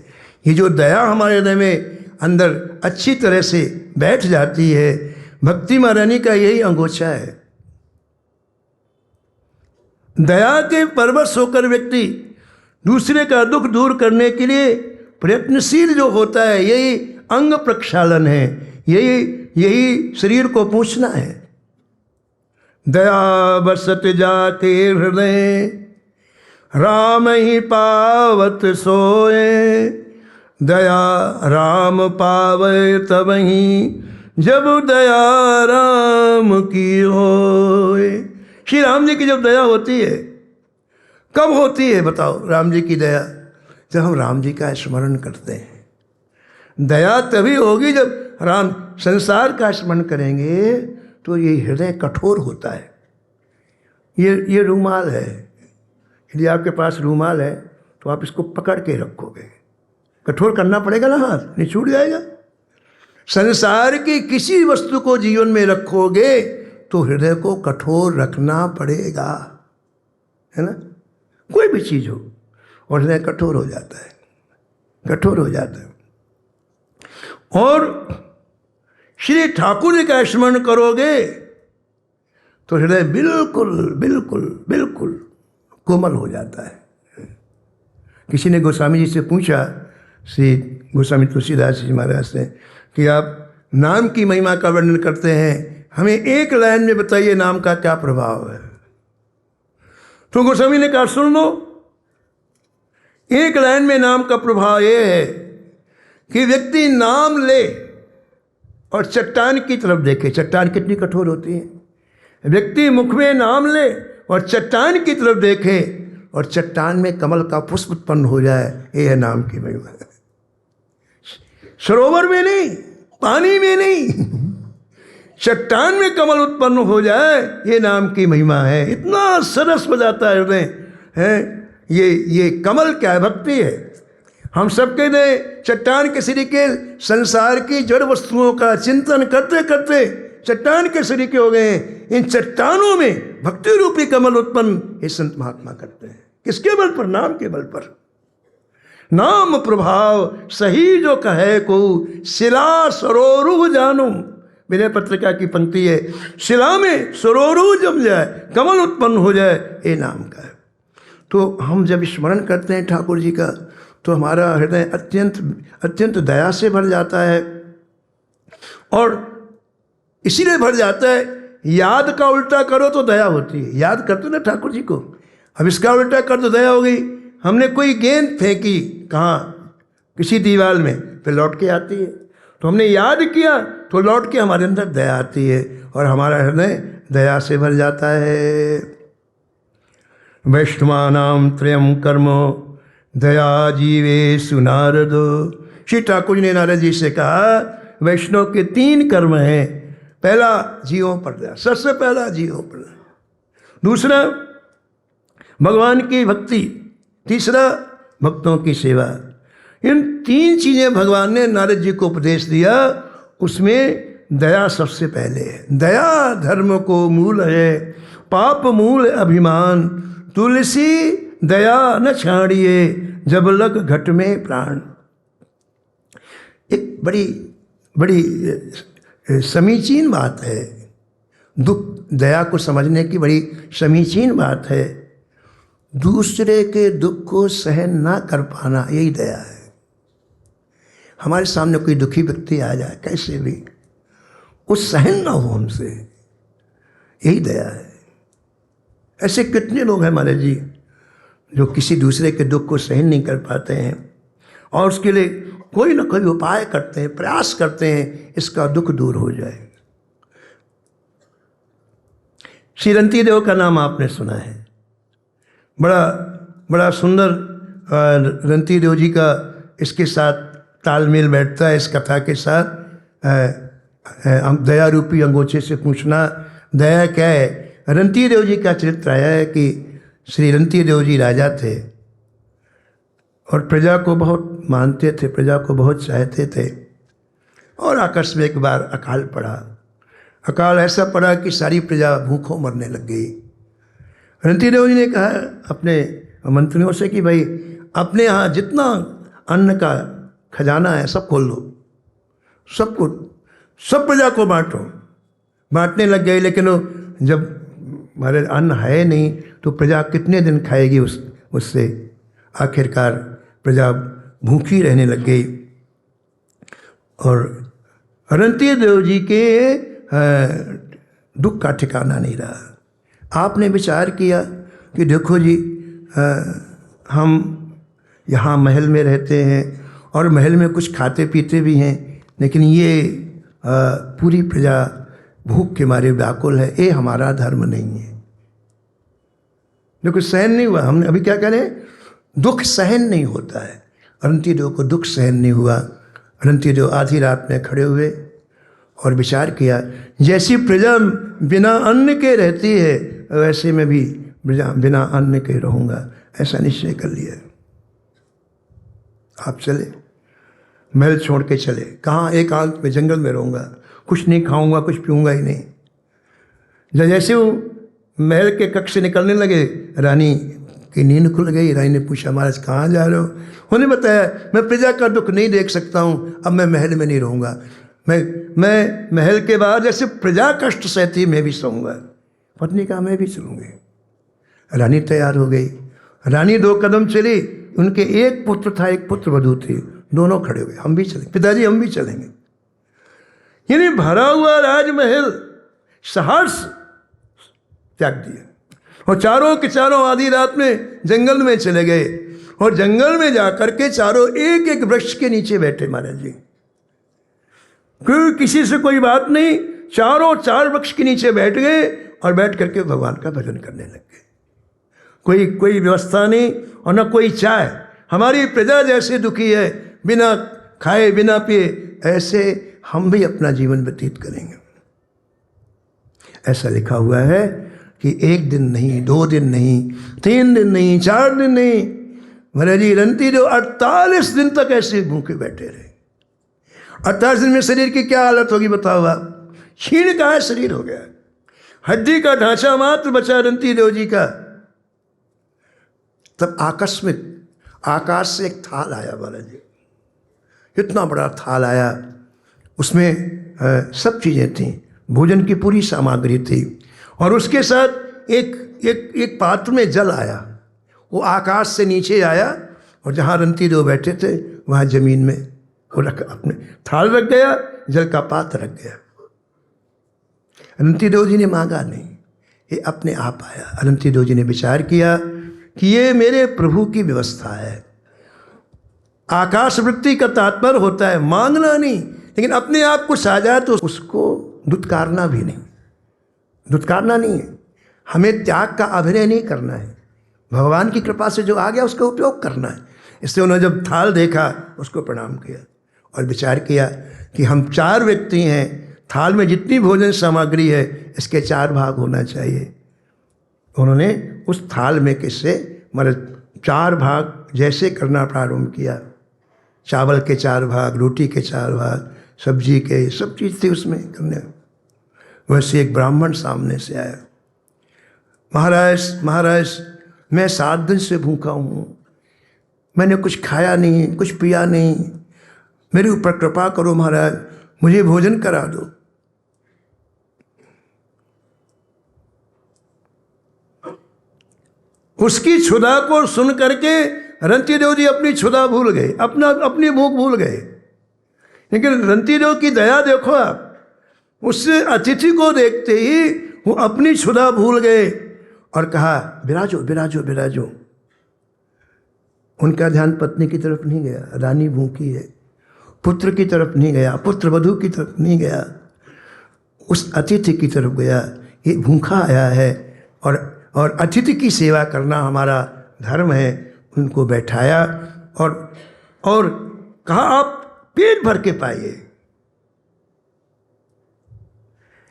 ये जो दया हमारे हृदय में अंदर अच्छी तरह से बैठ जाती है, भक्ति महारानी का यही अंगोछा है। दया के परवश होकर व्यक्ति दूसरे का दुख दूर करने के लिए प्रयत्नशील जो होता है, यही अंग प्रक्षालन है, यही शरीर को पूछना है। दया बसत जाके हृदय, राम ही पावत सोए। दया राम पावे तबहि, जब दया राम की होए। श्री राम जी की जब दया होती है, कब होती है बताओ? राम जी की दया जब हम राम जी का स्मरण करते हैं। दया तभी होगी जब राम संसार का स्मरण करेंगे तो ये हृदय कठोर होता है। ये रूमाल है, यदि आपके पास रूमाल है तो आप इसको पकड़ के रखोगे, कठोर करना पड़ेगा ना, हाथ नहीं छूट जाएगा। संसार की किसी वस्तु को जीवन में रखोगे तो हृदय को कठोर रखना पड़ेगा, है ना। कोई भी चीज़ हो और हृदय कठोर हो जाता है, कठोर हो जाता है। और श्री ठाकुर जी का स्मरण करोगे तो हृदय बिल्कुल बिल्कुल बिल्कुल कोमल हो जाता है। किसी ने गोस्वामी जी से पूछा, श्री गोस्वामी तुलसीदास जी महाराज से, कि आप नाम की महिमा का वर्णन करते हैं, हमें एक लाइन में बताइए नाम का क्या प्रभाव है। तो गोस्वामी ने कहा सुन लो, एक लाइन में नाम का प्रभाव ये है कि व्यक्ति नाम ले और चट्टान की तरफ देखे। चट्टान कितनी कठोर होती है। व्यक्ति मुख में नाम ले और चट्टान की तरफ देखे और चट्टान में कमल का पुष्प उत्पन्न हो जाए, ये है नाम की महिमा। सरोवर में नहीं, पानी में नहीं, चट्टान में कमल उत्पन्न हो जाए, ये नाम की महिमा है। इतना सरस बजाता है हृदय है। ये कमल क्या है? भक्ति है। हम सब कहते हैं चट्टान के सरीके संसार की जड़ वस्तुओं का चिंतन करते करते चट्टान के सरीके हो गए हैं। इन चट्टानों में भक्ति रूपी कमल उत्पन्न ये संत महात्मा करते हैं। किसके बल पर? नाम के बल पर। नाम प्रभाव सही जो कहे को, शिला सरोरु जानू। विनय पत्रिका की पंक्ति है, शिला में सरोरु जम जाए, कमल उत्पन्न हो जाए, ये नाम का है। तो हम जब स्मरण करते हैं ठाकुर जी का तो हमारा हृदय अत्यंत दया से भर जाता है। और इसीलिए भर जाता है, याद का उल्टा करो तो दया होती है। याद करते ना ठाकुर जी को, अब इसका उल्टा कर तो दया हो गई। हमने कोई गेंद फेंकी कहाँ, किसी दीवार में, फिर लौट के आती है। तो हमने याद किया तो लौट के हमारे अंदर दया आती है और हमारा हृदय दया से भर जाता है। वैष्णवानाम त्रयम कर्म दया जीवेषु नारद। श्री ठाकुर जी ने नारद जी से कहा वैष्णव के 3 कर्म हैं। पहला जीवों पर दया, सबसे पहला जीवों पर दया। दूसरा भगवान की भक्ति, तीसरा भक्तों की सेवा। इन 3 चीज़ें भगवान ने नारद जी को उपदेश दिया, उसमें दया सबसे पहले है। दया धर्म को मूल है, पाप मूल अभिमान, तुलसी दया न छाड़िए, जब लग घट में प्राण। एक बड़ी बड़ी समीचीन बात है, दुख दया को समझने की बड़ी समीचीन बात है। दूसरे के दुख को सहन ना कर पाना, यही दया है। हमारे सामने कोई दुखी व्यक्ति आ जाए कैसे भी, वो सहन ना हो हमसे, यही दया है। ऐसे कितने लोग हैं महाराज जी जो किसी दूसरे के दुख को सहन नहीं कर पाते हैं और उसके लिए कोई ना कोई उपाय करते हैं, प्रयास करते हैं इसका दुख दूर हो जाए। श्री रंती देव का नाम आपने सुना है, बड़ा सुंदर रंती देव जी का इसके साथ तालमेल बैठता है। इस कथा के साथ दया रूपी अंगोछे से पूछना दया क्या है। रंती देव जी का चरित्र आया है कि श्री रंती देव जी राजा थे और प्रजा को बहुत मानते थे, प्रजा को बहुत चाहते थे। और आकस्मिक एक बार अकाल पड़ा। अकाल ऐसा पड़ा कि सारी प्रजा भूखों मरने लग गई। रंती देव जी ने कहा अपने मंत्रियों से कि भाई अपने यहाँ जितना अन्न का खजाना है सब खोल लो, सबको, सब प्रजा को बांटो। बांटने लग गए, लेकिन जब हमारे अन्न है नहीं तो प्रजा कितने दिन खाएगी उससे। आखिरकार प्रजा भूखी रहने लग गई और रंती देव जी के दुख का ठिकाना नहीं रहा। आपने विचार किया कि देखो जी, हम यहाँ महल में रहते हैं और महल में कुछ खाते पीते भी हैं, लेकिन ये पूरी प्रजा भूख के मारे व्याकुल है, ये हमारा धर्म नहीं है। देखो सहन नहीं हुआ। हमने अभी क्या करें, दुख सहन नहीं होता है। रंती देव को दुख सहन नहीं हुआ। रंती देव आधी रात में खड़े हुए और विचार किया, जैसी प्रजा बिना अन्न के रहती है वैसे मैं भी बिना अन्न के रहूँगा। ऐसा निश्चय कर लिया। आप चले, महल छोड़ के चले। कहाँ, एकांत में जंगल में रहूँगा, कुछ नहीं खाऊंगा, कुछ पीऊँगा ही नहीं। जैसे वो महल के कक्ष से निकलने लगे, रानी की नींद खुल गई। रानी ने पूछा महाराज कहाँ जा रहे हो। उन्होंने बताया मैं प्रजा का दुख नहीं देख सकता हूँ, अब मैं महल में नहीं रहूँगा। मैं महल के बाहर जैसे प्रजा कष्ट सहती मैं भी सोऊंगा। पत्नी कहा मैं भी चलूँगी। रानी तैयार हो गई। रानी 2 कदम चली, उनके एक पुत्र था, एक पुत्र वधू थी, दोनों खड़े हुए, हम भी चलेंगे पिताजी, हम भी चलेंगे। यानी भरा हुआ राजमहल सहर्ष त्याग दिया और चारों के चारों आधी रात में जंगल में चले गए और जंगल में जाकर के चारों एक एक वृक्ष के नीचे बैठे महाराज जी। क्योंकि किसी से कोई बात नहीं, चारों 4 वृक्ष के नीचे बैठ गए और बैठ करके भगवान का भजन करने लग गए। कोई व्यवस्था नहीं और न कोई चाय। हमारी प्रजा जैसे दुखी है, बिना खाए बिना पिए, ऐसे हम भी अपना जीवन व्यतीत करेंगे। ऐसा लिखा हुआ है कि 1 दिन नहीं, 2 दिन नहीं, 3 दिन नहीं, 4 दिन नहीं, महाराज जी रंती देव 48 दिन तक ऐसे भूखे बैठे रहे। 48 दिन में शरीर की क्या हालत होगी बताओ आप। क्षीण का शरीर हो गया, हड्डी का ढांचा मात्र बचा रंती देव जी का। तब आकस्मिक आकाश से एक थाल आया महाराज जी, इतना बड़ा थाल आया, उसमें सब चीज़ें थीं, भोजन की पूरी सामग्री थी और उसके साथ एक पात्र में जल आया। वो आकाश से नीचे आया और जहाँ रंती देव बैठे थे वहाँ जमीन में वो रख, अपने थाल रख गया, जल का पात्र रख गया। रंती देव जी ने मांगा नहीं, ये अपने आप आया। रंती देव जी ने विचार किया कि ये मेरे प्रभु की व्यवस्था है। आकाश वृत्ति का तात्पर्य होता है मांगना नहीं, लेकिन अपने आप को साझा तो उसको दुत्कारना भी नहीं, दुत्कारना नहीं है। हमें त्याग का अभिनय नहीं करना है, भगवान की कृपा से जो आ गया उसका उपयोग करना है। इसलिए उन्होंने जब थाल देखा उसको प्रणाम किया और विचार किया कि हम 4 व्यक्ति हैं, थाल में जितनी भोजन सामग्री है इसके 4 भाग होना चाहिए। उन्होंने उस थाल में किससे मतलब 4 भाग जैसे करना प्रारंभ किया। चावल के 4 भाग, रोटी के 4 भाग, सब्जी के, सब चीज़ थी उसमें करने। वैसे एक ब्राह्मण सामने से आया, महाराज मैं 7 दिन से भूखा हूँ, मैंने कुछ खाया नहीं, कुछ पिया नहीं, मेरे ऊपर कृपा करो महाराज, मुझे भोजन करा दो। उसकी क्षुधा को सुन करके रंतीदेव जी अपनी क्षुधा भूल गए, अपनी भूख भूल गए। लेकिन रंतीदेव की दया देखो आप, उससे अतिथि को देखते ही वो अपनी क्षुधा भूल गए और कहा विराजो विराजो विराजो। उनका ध्यान पत्नी की तरफ नहीं गया, रानी भूखी है, पुत्र की तरफ नहीं गया, पुत्र वधू की तरफ नहीं गया, उस अतिथि की तरफ गया। ये भूखा आया है और अतिथि की सेवा करना हमारा धर्म है। उनको बैठाया और कहा आप पेट भर के पाइए।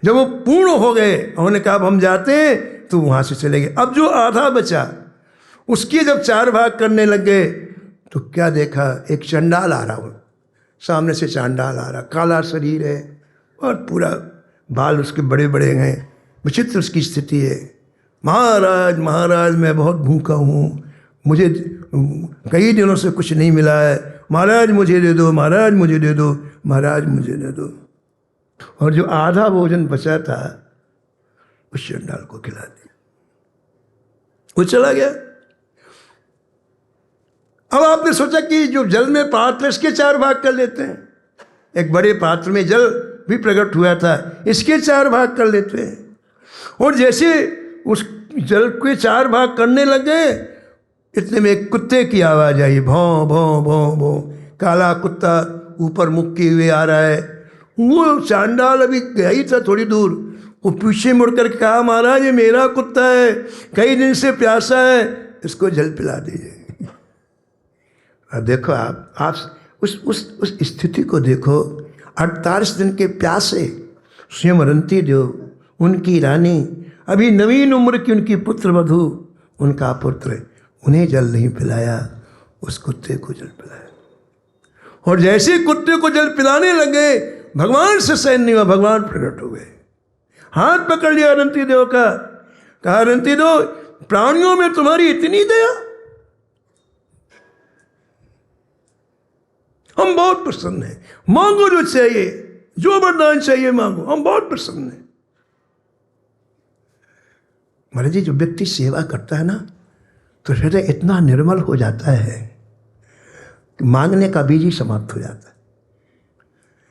जब वो पूर्ण हो गए उन्होंने कहा अब हम जाते हैं, तो वहाँ से चले गए। अब जो आधा बचा उसके जब 4 भाग करने लग गए तो क्या देखा, एक चंडाल आ रहा हो, सामने से चांडाल आ रहा, काला शरीर है और पूरा बाल उसके बड़े बड़े हैं, विचित्र उसकी स्थिति है। महाराज मैं बहुत भूखा हूँ, मुझे कई दिनों से कुछ नहीं मिला है, महाराज मुझे दे दो, महाराज मुझे दे दो, महाराज मुझे दे दो। और जो आधा भोजन बचा था उस चंडाल को खिला दिया, वो चला गया। अब आपने सोचा कि जो जल में पात्र इसके 4 भाग कर लेते हैं, एक बड़े पात्र में जल भी प्रकट हुआ था, इसके 4 भाग कर लेते हैं। और जैसे उस जल के 4 भाग करने लग गए, इतने में एक कुत्ते की आवाज़ आई, भौं भौं भौं भौं। काला कुत्ता ऊपर मुख किए हुए आ रहा है। वो चांडाल अभी गया ही था थोड़ी दूर, वो पीछे मुड़कर कहा महाराज ये मेरा कुत्ता है, कई दिन से प्यासा है, इसको जल पिला दीजिए। और देखो आप उस स्थिति को देखो। 48 दिन के प्यासे स्वयं रंती देव, उनकी रानी, अभी नवीन उम्र की उनकी पुत्र वधू, उनका पुत्र, उन्हें जल नहीं पिलाया, उस कुत्ते को जल पिलाया। और जैसे कुत्ते को जल पिलाने लगे भगवान से सहन नहीं हुआ, भगवान प्रकट हो गए, हाथ पकड़ लिया रंती देव का, कहा रंती देव प्राणियों में तुम्हारी इतनी दया, हम बहुत प्रसन्न हैं, मांगो जो चाहिए, जो वरदान चाहिए मांगो, हम बहुत प्रसन्न हैं। महाराज जी, जो व्यक्ति सेवा करता है ना तो हृदय इतना निर्मल हो जाता है कि मांगने का बीज ही समाप्त हो जाता है।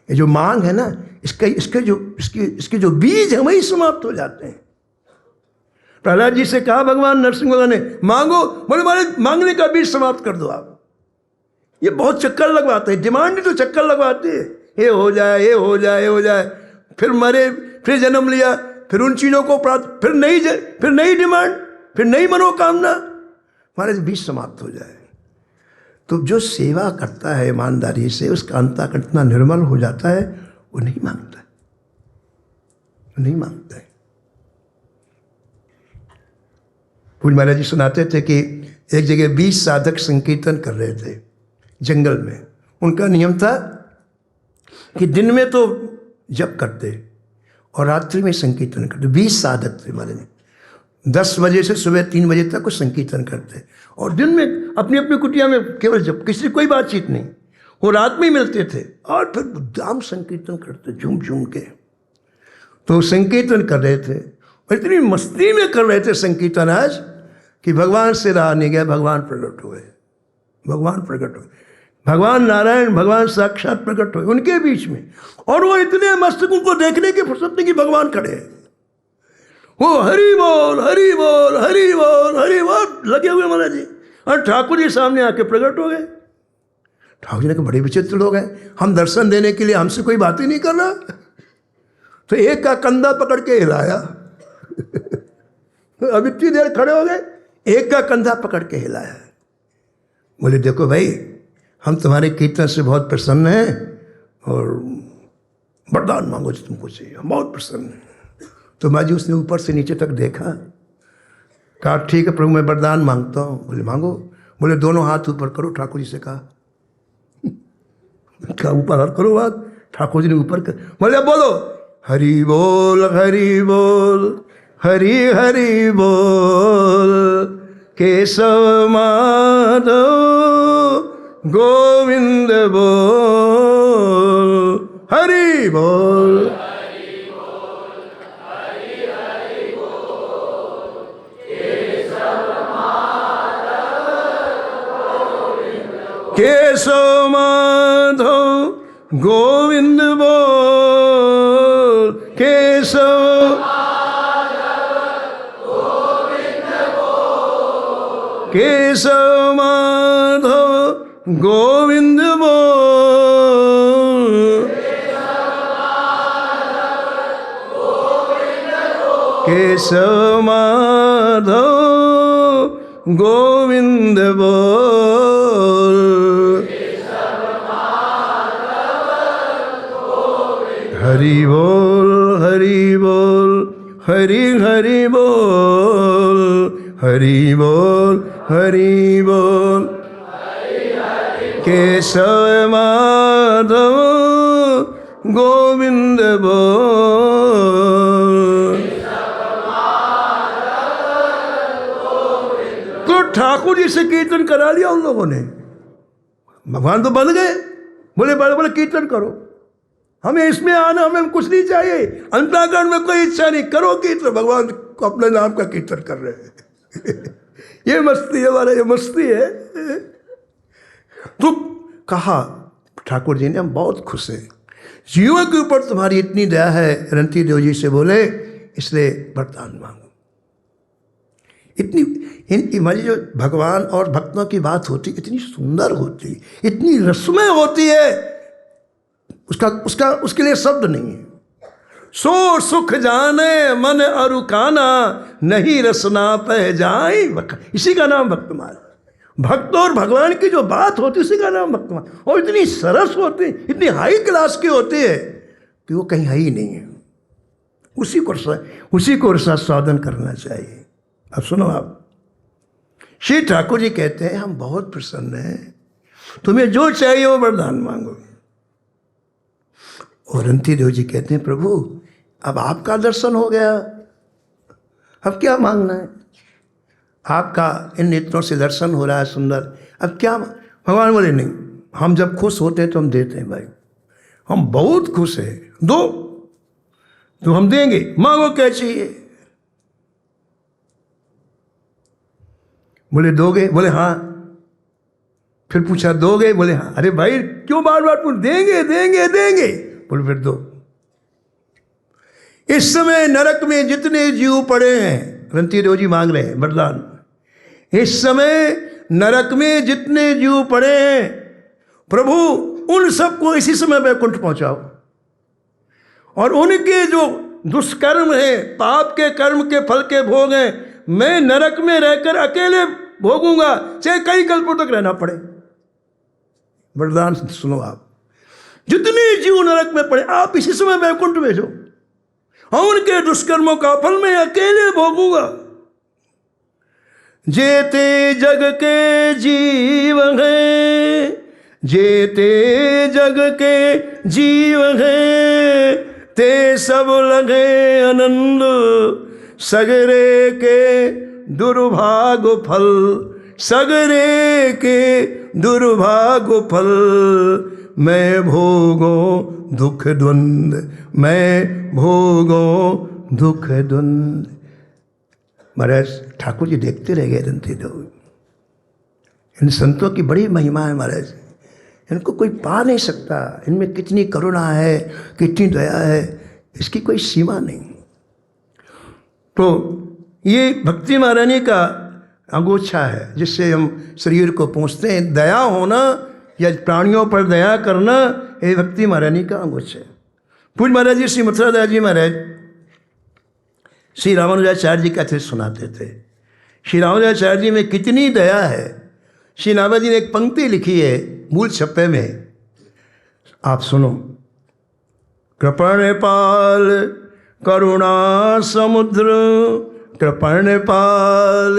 ये जो मांग है ना, इसके जो बीज है वही समाप्त हो जाते हैं। प्रहलाद जी से कहा भगवान नरसिंह भगवान ने मांगो, बोले महाराज मांगने का बीज समाप्त कर दो आप। ये बहुत चक्कर लगवाते हैं, डिमांड ही तो चक्कर लगवाते हैं, ये हो जाए, ये हो जाए, ये हो जाए, फिर मरे, फिर जन्म लिया, फिर उन चीज़ों को प्राप्त, फिर नई डिमांड, फिर नई मनोकामना, हमारे बीच समाप्त हो जाए। तो जो सेवा करता है ईमानदारी से, उसका अंतःकरण इतना निर्मल हो जाता है, वो नहीं मांगता है, वो नहीं मांगता है। पूज्य महाराज जी सुनाते थे कि एक जगह 20 साधक संकीर्तन कर रहे थे जंगल में। उनका नियम था कि दिन में तो जप करते और रात्रि में संकीर्तन करते। 20 साधक थे महाराज जी, 10 बजे से सुबह 3 बजे तक वो संकीर्तन करते और दिन में अपनी अपनी कुटिया में केवल जब, किसी कोई बातचीत नहीं। वो रात में ही मिलते थे और फिर दाम संकीर्तन करते झूम झूम के। तो संकीर्तन कर रहे थे और इतनी मस्ती में कर रहे थे संकीर्तन आज कि भगवान से रहा नहीं गया, भगवान प्रकट हुए, भगवान प्रकट हुए, भगवान नारायण, भगवान साक्षात प्रकट हुए उनके बीच में। और वो इतने मस्त, उनको देखने की फुर्सत नहीं कि भगवान खड़े हैं। वो हरि बोल हरि बोल हरि बोल हरि बोल लगे हुए महाराज जी। और ठाकुर जी सामने आके प्रकट हो गए। ठाकुर जी ने कहा बड़े विचित्र लोग हैं, हम दर्शन देने के लिए हमसे कोई बात ही नहीं कर रहा। तो एक का कंधा पकड़ के हिलाया अब इतनी देर खड़े हो गए, एक का कंधा पकड़ के हिलाया। बोले देखो भाई, हम तुम्हारे कीर्तन से बहुत प्रसन्न हैं और वरदान मांगो जो तुमको चाहिए, हम बहुत प्रसन्न हैं। तो माँ जी उसने ऊपर से नीचे तक देखा, कहा ठीक है प्रभु मैं वरदान मांगता हूँ। बोले मांगो। बोले दोनों हाथ ऊपर करो, ठाकुर जी से कहा। क्या ऊपर हाथ करो हाथ? ठाकुर जी ने ऊपर कर। बोले बोलो हरि बोल हरि बोल हरि हरि बोल, केशव माधव गोविंद बोल, हरि बोल। केशव माधव गोविंद बोल, केशव केशव माधव गोविंद बोल, केशव माधव गोविंद बोल, हरि बोल हरि बोल हरि हरि बोल, हरि बोल हरि बोल, केशव माधव गोविंद बोल। तो ठाकुर जी से कीर्तन करा लिया उन लोगों ने। भगवान तो बन गए। बोले बड़े बड़े कीर्तन करो, हमें इसमें आना, हमें कुछ नहीं चाहिए, अंतःकरण में कोई इच्छा नहीं, करो कीर्तन। भगवान को अपने नाम का कीर्तन कर रहे हैं। ये मस्ती है हमारा, ये मस्ती है। तो कहा ठाकुर जी ने हम बहुत खुश हैं, जीवों के ऊपर तुम्हारी इतनी दया है। रंती देव जी से बोले इसलिए वरदान मांगो। इतनी हमारी जो भगवान और भक्तों की बात होती इतनी सुंदर होती, इतनी रस्में होती है, उसके लिए शब्द नहीं है। सो सुख जाने मन अरुकाना, नहीं रसना पह जाए। इसी का नाम भक्तमाल। भक्त और भगवान की जो बात होती उसी का नाम भक्तमाल। और इतनी सरस होती, इतनी हाई क्लास की होती है कि वो कहीं है ही नहीं है। उसी को रसास्वादन करना चाहिए। अब सुनो, आप श्री ठाकुर जी कहते हैं हम बहुत प्रसन्न हैं, तुम्हें जो चाहिए वो वरदान मांगो। और रंती देव जी कहते हैं प्रभु अब आपका दर्शन हो गया, अब क्या मांगना है? आपका इन नेत्रों से दर्शन हो रहा है सुंदर, अब क्या? भगवान बोले नहीं, हम जब खुश होते हैं तो हम देते हैं भाई, हम बहुत खुश हैं, दो तो हम देंगे, मांगो क्या चाहिए। बोले दोगे? बोले हाँ। फिर पूछा दोगे? बोले हाँ। अरे भाई क्यों बार बार पूछ? देंगे देंगे देंगे। बोले फिर दो। इस समय नरक में जितने जीव पड़े हैं, रंती देव जी मांग रहे हैं वरदान, इस समय नरक में जितने जीव पड़े हैं प्रभु उन सबको इसी समय वैकुंठ पहुंचाओ, और उनके जो दुष्कर्म है, पाप के कर्म के फल के भोग हैं, मैं नरक में रहकर अकेले भोगूंगा, चाहे कई कल्पों तक रहना पड़े। वरदान सुनो आप, जितने जीव नरक में पड़े आप इसी समय वैकुंठ भेजो, और उनके दुष्कर्मों का फल मैं अकेले भोगूंगा। जेते जग के जीव हैं, जेते जग के जीव हैं, ते सब लगे आनंद, सगरे के दुर्भाग फल, सगरे के दुर्भाग फल, मैं भोगो दुख द्वंद, मैं भोगो दुख द्वंद। महाराज ठाकुर जी देखते रह गए रंती देव। इन संतों की बड़ी महिमा है महाराज, इनको कोई पा नहीं सकता, इनमें कितनी करुणा है, कितनी दया है, इसकी कोई सीमा नहीं। तो ये भक्ति महारानी का अंगोछा है जिससे हम शरीर को पहुँचते हैं। दया होना या प्राणियों पर दया करना, ये भक्ति महारानी का अंगोछा है। पूज्य महाराज जी श्री मथुरा दास जी महाराज श्री रामानुजाचार्य जी कथे सुनाते थे श्री रामानुजाचार्य जी में कितनी दया है। श्री नाभा जी ने एक पंक्ति लिखी है मूल छप्पे में, आप सुनो। कृपणपाल करुणा समुद्र, कृपणपाल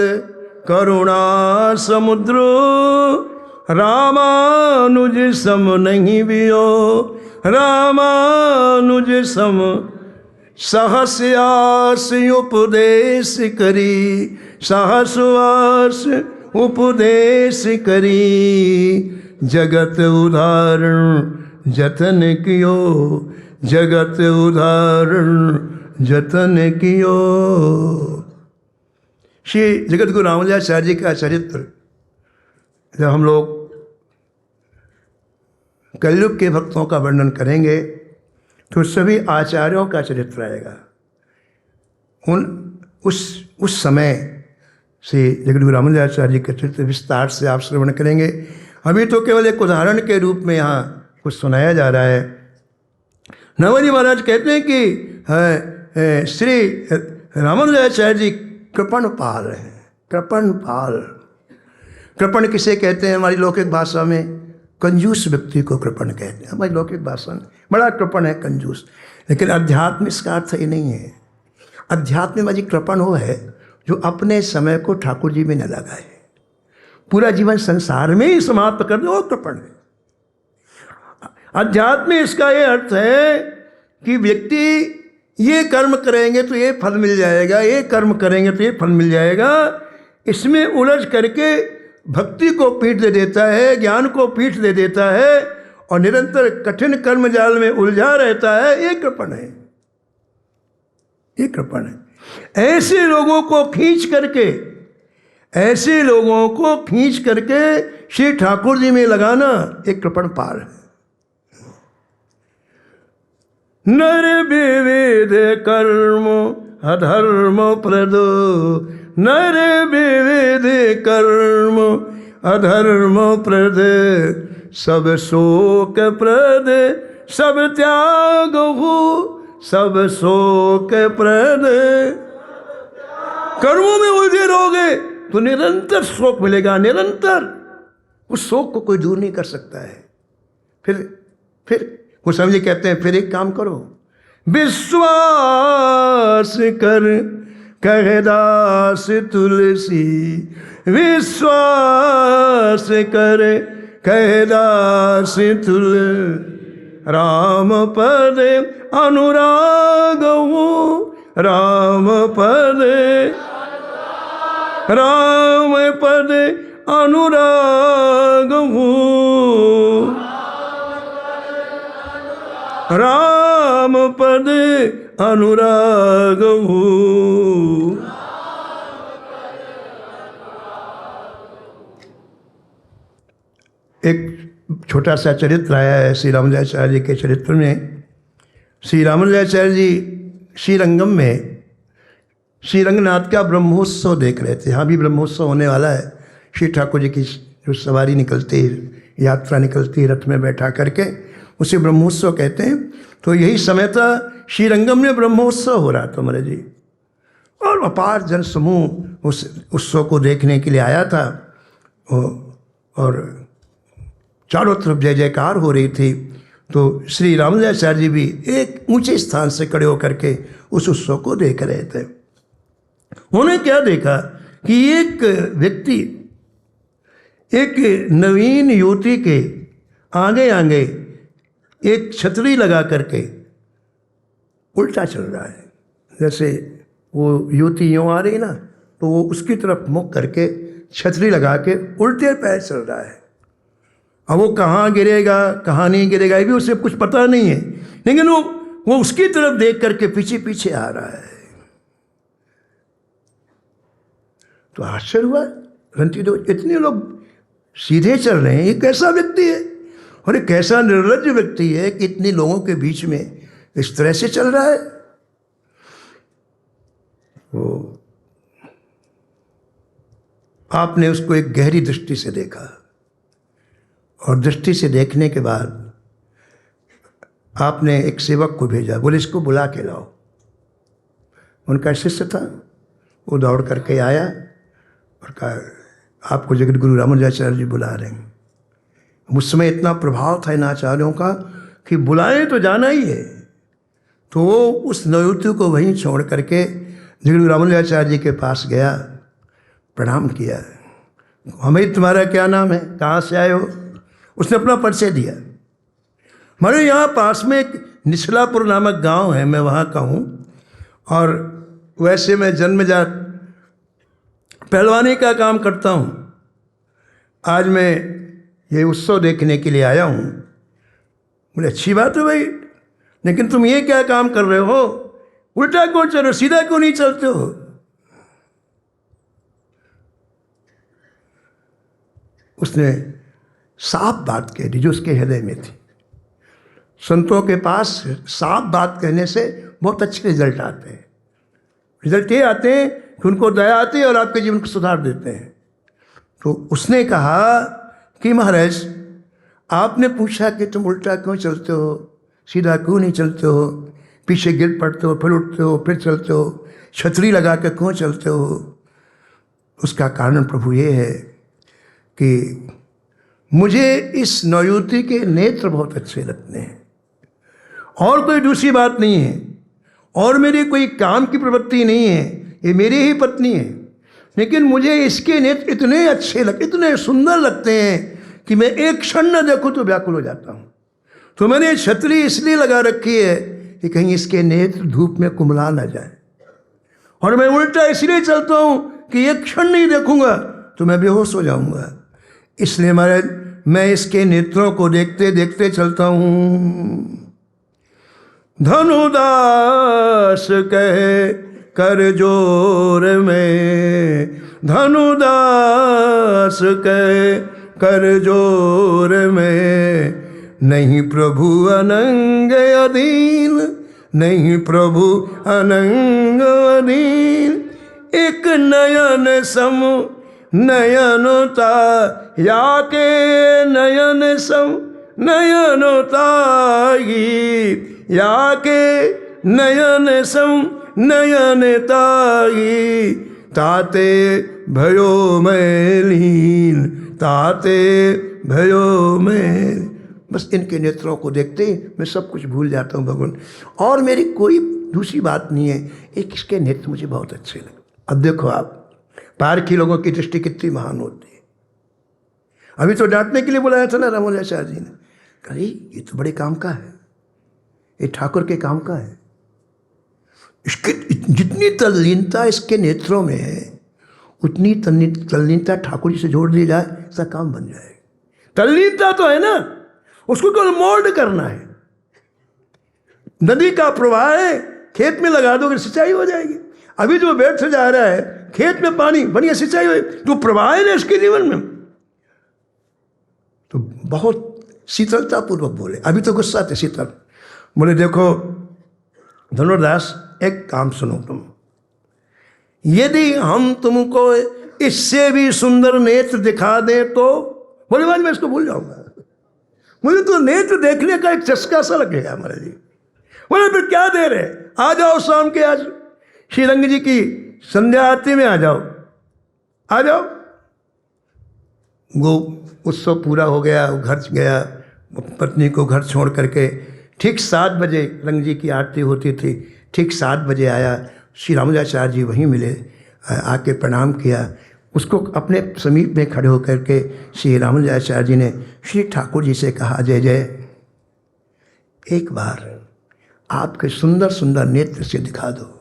करुणा समुद्र, रामानुज सम नहीं बियो, रामानुज सम। सहस्यास उपदेश करी, सहस्वास उपदेश करी, जगत उदाहरण जतन कियो, जगत उदाहरण जतन कियो। श्री जगत गुरु रामानुजाचार्य जी का चरित्र जब हम लोग कलयुग के भक्तों का वर्णन करेंगे तो सभी आचार्यों का चरित्र आएगा। उस समय से जगत गुरु रामानुजाचार्य जी का चरित्र विस्तार से आप श्रवण करेंगे। अभी तो केवल एक उदाहरण के रूप में यहाँ कुछ सुनाया जा रहा है। नवजी महाराज कहते हैं कि श्री रामानुजाचार्य जी कृपणपाल हैं। कृपणपाल, कृपण किसे कहते हैं हमारी लौकिक भाषा में? कंजूस व्यक्ति को कृपण कहते हैं हमारी लौकिक भाषा में। बड़ा कृपण है, कंजूस। लेकिन अध्यात्म इसका अर्थ ये नहीं है। अध्यात्म में जी कृपण वो है जो अपने समय को ठाकुर जी में न लगाए, पूरा जीवन संसार में ही समाप्त कर दे, वो कृपण है। अध्यात्म में इसका ये अर्थ है कि व्यक्ति ये कर्म करेंगे तो ये फल मिल जाएगा, ये कर्म करेंगे तो ये फल मिल जाएगा, इसमें उलझ करके भक्ति को पीठ दे देता है, ज्ञान को पीठ दे देता है और निरंतर कठिन कर्म जाल में उलझा रहता है। ये कृपण है, ये कृपण है। ऐसे लोगों को खींच करके, ऐसे लोगों को खींच करके श्री ठाकुर जी में लगाना एक कृपण पार है। नर विविध कर्म अधर्म प्रद, नर विविध कर्म अधर्म प्रद, सब शोक प्रद सब त्याग हो, सब शोक प्रद। कर्मों में उलझे रहोगे तो निरंतर शोक मिलेगा, निरंतर। उस शोक को कोई दूर नहीं कर सकता है। फिर वो समझे कहते हैं फिर एक काम करो, विश्वास कर कहदास तुलसी, विश्वास कर कहदास तुल, राम पद अनुराग हो, राम पद, राम पद अनुराग हो, राम पद अनुराग हो। एक छोटा सा चरित्र आया है श्री रामानुजाचार्य जी के चरित्र में। श्री रामानुजाचार्य जी श्रीरंगम में श्री रंगनाथ का ब्रह्मोत्सव देख रहे थे। यहाँ भी ब्रह्मोत्सव होने वाला है। श्री ठाकुर जी की जो सवारी निकलती है, यात्रा निकलती है रथ में बैठा करके, उसे ब्रह्मोत्सव कहते हैं। तो यही समय था, श्रीरंगम में ब्रह्मोत्सव हो रहा था महाराज जी, और अपार जन समूह उस उत्सव को देखने के लिए आया था और चारों तरफ जय जयकार हो रही थी। तो श्री रामानुजाचार्य जी भी एक ऊंचे स्थान से खड़े होकर के उस उत्सव को देख रहे थे। उन्होंने क्या देखा कि एक व्यक्ति एक नवीन युवती के आगे आगे एक छतरी लगा करके उल्टा चल रहा है। जैसे वो युवती यूँ आ रही ना, तो वो उसकी तरफ मुख करके छतरी लगा के उल्टे पैर चल रहा है। अब वो कहाँ गिरेगा कहाँ नहीं गिरेगा ये भी उसे कुछ पता नहीं है, लेकिन वो उसकी तरफ देख करके पीछे पीछे आ रहा है। तो आश्चर्य हुआ, इतने लोग सीधे चल रहे हैं, ये कैसा व्यक्ति है और ये कैसा निर्लज्ज व्यक्ति है कि इतने लोगों के बीच में इस तरह से चल रहा है। वो आपने उसको एक गहरी दृष्टि से देखा और दृष्टि से देखने के बाद आपने एक सेवक को भेजा, बोले इसको बुला के लाओ। उनका शिष्य था, वो दौड़ करके आया और कहा आपको जगत गुरु रामानुजाचार्य जी बुला रहे हैं। उस समय इतना प्रभाव था इन आचार्यों का कि बुलाए तो जाना ही है। तो वो उस नवयुवती को वहीं छोड़ करके जगत गुरु रामानुजाचार्य जी के पास गया, प्रणाम किया। हमें तुम्हारा क्या नाम है, कहाँ से आए हो? उसने अपना परिचय दिया। हमारे यहाँ पास में एक निचलापुर नामक गांव है, मैं वहाँ का हूँ, और वैसे मैं जन्मजात पहलवानी का काम करता हूँ। आज मैं ये उत्सव देखने के लिए आया हूँ। बोले अच्छी बात है भाई, लेकिन तुम ये क्या काम कर रहे हो? उल्टा क्यों चल रहे, सीधा क्यों नहीं चलते हो? उसने साफ बात कह दी जो उसके हृदय में थी। संतों के पास साफ बात कहने से बहुत अच्छे रिजल्ट आते हैं। रिजल्ट ये आते हैं कि उनको दया आती है और आपके जीवन को सुधार देते हैं। तो उसने कहा कि महाराज, आपने पूछा कि तुम उल्टा क्यों चलते हो, सीधा क्यों नहीं चलते हो, पीछे गिर पड़ते हो, फिर उठते हो, फिर चलते हो, छतरी लगा के क्यों चलते हो? उसका कारण प्रभु ये है कि मुझे इस नवयुवती के नेत्र बहुत अच्छे लगते हैं, और कोई दूसरी बात नहीं है, और मेरी कोई काम की प्रवृत्ति नहीं है, ये मेरी ही पत्नी है, लेकिन मुझे इसके नेत्र इतने अच्छे लगते, इतने सुंदर लगते हैं कि मैं एक क्षण न देखूं तो व्याकुल हो जाता हूँ। तो मैंने छतरी इसलिए लगा रखी है कि कहीं इसके नेत्र धूप में कुम्हला ना जाए, और मैं उल्टा इसलिए चलता हूँ कि एक क्षण नहीं देखूंगा तो मैं बेहोश हो जाऊंगा। इसलिए महाराज मैं इसके नेत्रों को देखते देखते चलता हूँ। धनुदास कहे कर जोर में, धनुदास कहे कर जोर में, नहीं प्रभु अनंग अधीन, नहीं प्रभु अनंग अधीन, एक नयन सम नयनता याके नयन सम नयनता याके नयन सम नयनताई, ताते भयो में लीन, ताते भयो में। बस इनके नेत्रों को देखते ही मैं सब कुछ भूल जाता हूँ भगवान, और मेरी कोई दूसरी बात नहीं है, एक इसके नेत्र मुझे बहुत अच्छे लगे। अब देखो आप, पारखी लोगों की दृष्टि कितनी महान होती है। अभी तो डांटने के लिए बुलाया था ना रामानुजाचार्य जी ने, अरे ये तो बड़े काम का है, ये ठाकुर के काम का है। इसके जितनी तल्लीनता इसके नेत्रों में है, उतनी तल्लीनता ठाकुर जी से जोड़ दी जाए, ऐसा काम बन जाएगा। तल्लीनता तो है ना, उसको केवल मोल्ड करना है। नदी का प्रवाह है, खेत में लगा दोगे सिंचाई हो जाएगी। अभी जो बेट से जा रहा है, खेत में पानी बढ़िया सिंचाई हो, तो प्रवाह है ना इसके जीवन में। तो बहुत शीतलता पूर्वक बोले, अभी तो गुस्सा थे शीतल। बोले देखो धनुर्दास, एक काम सुनो तुम, यदि हम तुमको इससे भी सुंदर नेत्र दिखा दें तो? बोले बाद मैं इसको भूल जाऊंगा, मुझे तो नेत्र देखने का एक चस्का सा लगेगा हमारे जी। बोले फिर क्या दे रहे, आ जाओ शाम के, आज श्रीरंग जी की संध्या आरती में आ जाओ, आ जाओ। वो उत्सव पूरा हो गया, वो घर गया, पत्नी को घर छोड़ करके ठीक 7 बजे रंग जी की आरती होती थी, ठीक 7 बजे आया। श्री रामानुजाचार्य जी वहीं मिले, आके प्रणाम किया। उसको अपने समीप में खड़े होकर के श्री रामानुजाचार्य जी ने श्री ठाकुर जी से कहा, जय जय, एक बार आपके सुंदर सुंदर नेत्र से दिखा दो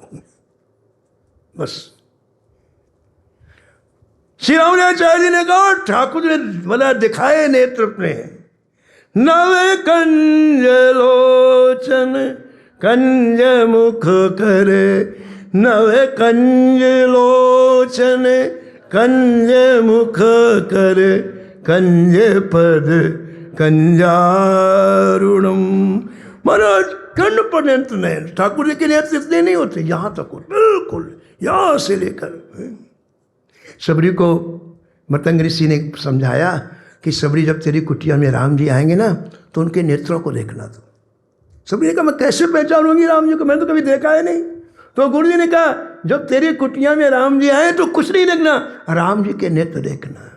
बस। श्री रामानुजाचार्य जी ने कहा, ठाकुर जी ने बोला दिखाए नेत्र अपने, नव कंज लोचन कंज मुख करे, नव कंज लोचन कंज मुख करे, कंज पद कंजारुणम। महाराज खंड पर्यंत नयन, ठाकुर जी के नेत्र इतने नहीं होते, यहाँ तक होते, बिल्कुल यहाँ से लेकर। सबरी को मतंग ऋषि ने समझाया कि सबरी जब तेरी कुटिया में राम जी आएंगे ना तो उनके नेत्रों को देखना। तो सबरी ने कहा मैं कैसे पहचानूंगी राम जी को, मैंने तो कभी देखा है नहीं। तो गुरु जी ने कहा जब तेरी कुटिया में राम जी आए तो कुछ नहीं देखना, राम जी के नेत्र देखना।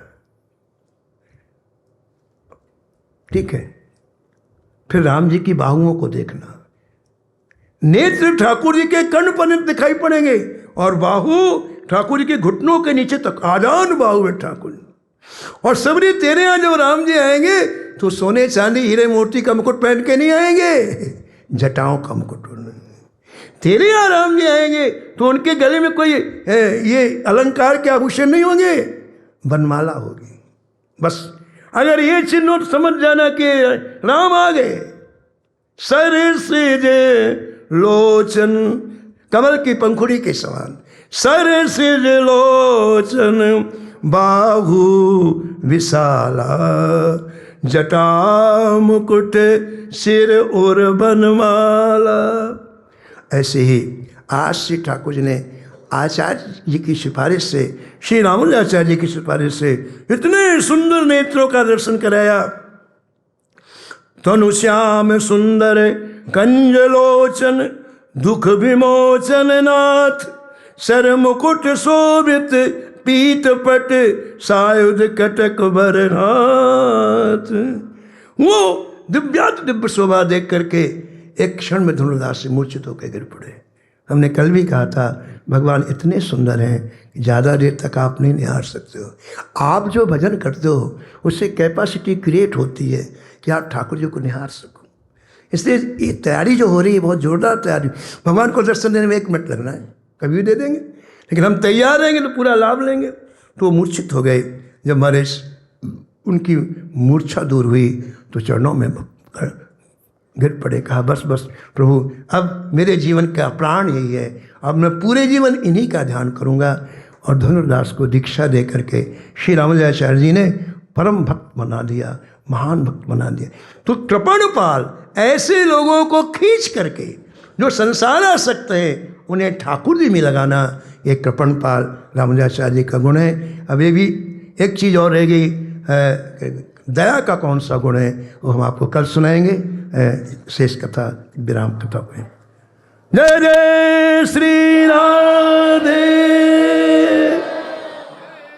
ठीक है, फिर राम जी की बाहुओं को देखना। नेत्र ठाकुर जी के कर्ण पर दिखाई पड़ेंगे और बाहु ठाकुर जी के घुटनों के नीचे तक, आदान बाहु है ठाकुर जी। और सबरी तेरे यहाँ जब राम जी आएंगे तो सोने चांदी हीरे मोती का मुकुट पहन के नहीं आएंगे, जटाओं का मुकुट। तेरे यहाँ राम जी आएंगे तो उनके गले में कोई ये अलंकार के आभूषण नहीं होंगे, वनमाला होगी। बस अगर ये चिन्ह तो समझ जाना कि राम आ गए। सर से जे लोचन, कमल की पंखुड़ी के समान, सर से जे लोचन बाहु विशाला, जटा मुकुट सिर और बनमाला। ऐसे ही आज श्री ठाकुर जी ने आचार्य जी की सिफारिश से, श्री रामानुजाचार्य जी की सिफारिश से इतने सुंदर नेत्रों का दर्शन कराया। तनु श्याम सुंदर कंजलोचन, दुख विमोचन नाथ, सर मुकुट शोभित पीत पट, सायुध कटक बरनाथ। वो दिव्यात दिव्य शोभा देख करके एक क्षण में धनुर्दास से मूर्छित होकर गिर पड़े। हमने कल भी कहा था भगवान इतने सुंदर हैं कि ज़्यादा देर तक आप नहीं निहार सकते हो। आप जो भजन करते हो उससे कैपेसिटी क्रिएट होती है कि आप ठाकुर जी को निहार सको। इसलिए ये तैयारी जो हो रही है बहुत जोरदार तैयारी। भगवान को दर्शन देने में 1 मिनट लगना है, कभी भी दे देंगे, लेकिन हम तैयार रहेंगे तो पूरा लाभ लेंगे। तो वो मूर्छित हो गए। जब हमारे उनकी मूर्छा दूर हुई तो चरणों में गिर पड़े। कहा बस बस प्रभु, अब मेरे जीवन का प्राण यही है, अब मैं पूरे जीवन इन्हीं का ध्यान करूँगा। और धनुर्दास को दीक्षा दे करके श्री रामानुजाचार्य जी ने परम भक्त बना दिया, महान भक्त बना दिया। तो कृपणपाल ऐसे लोगों को खींच करके जो संसार आ सकते हैं उन्हें ठाकुर जी में लगाना, ये कृपणपाल रामानुजाचार्य जी का गुण है। अब ये भी एक चीज़ और रह गई, दया का कौन सा गुण है वो हम आपको कल सुनाएंगे। शेष कथा विराम कथा में। जय जय श्री राधे।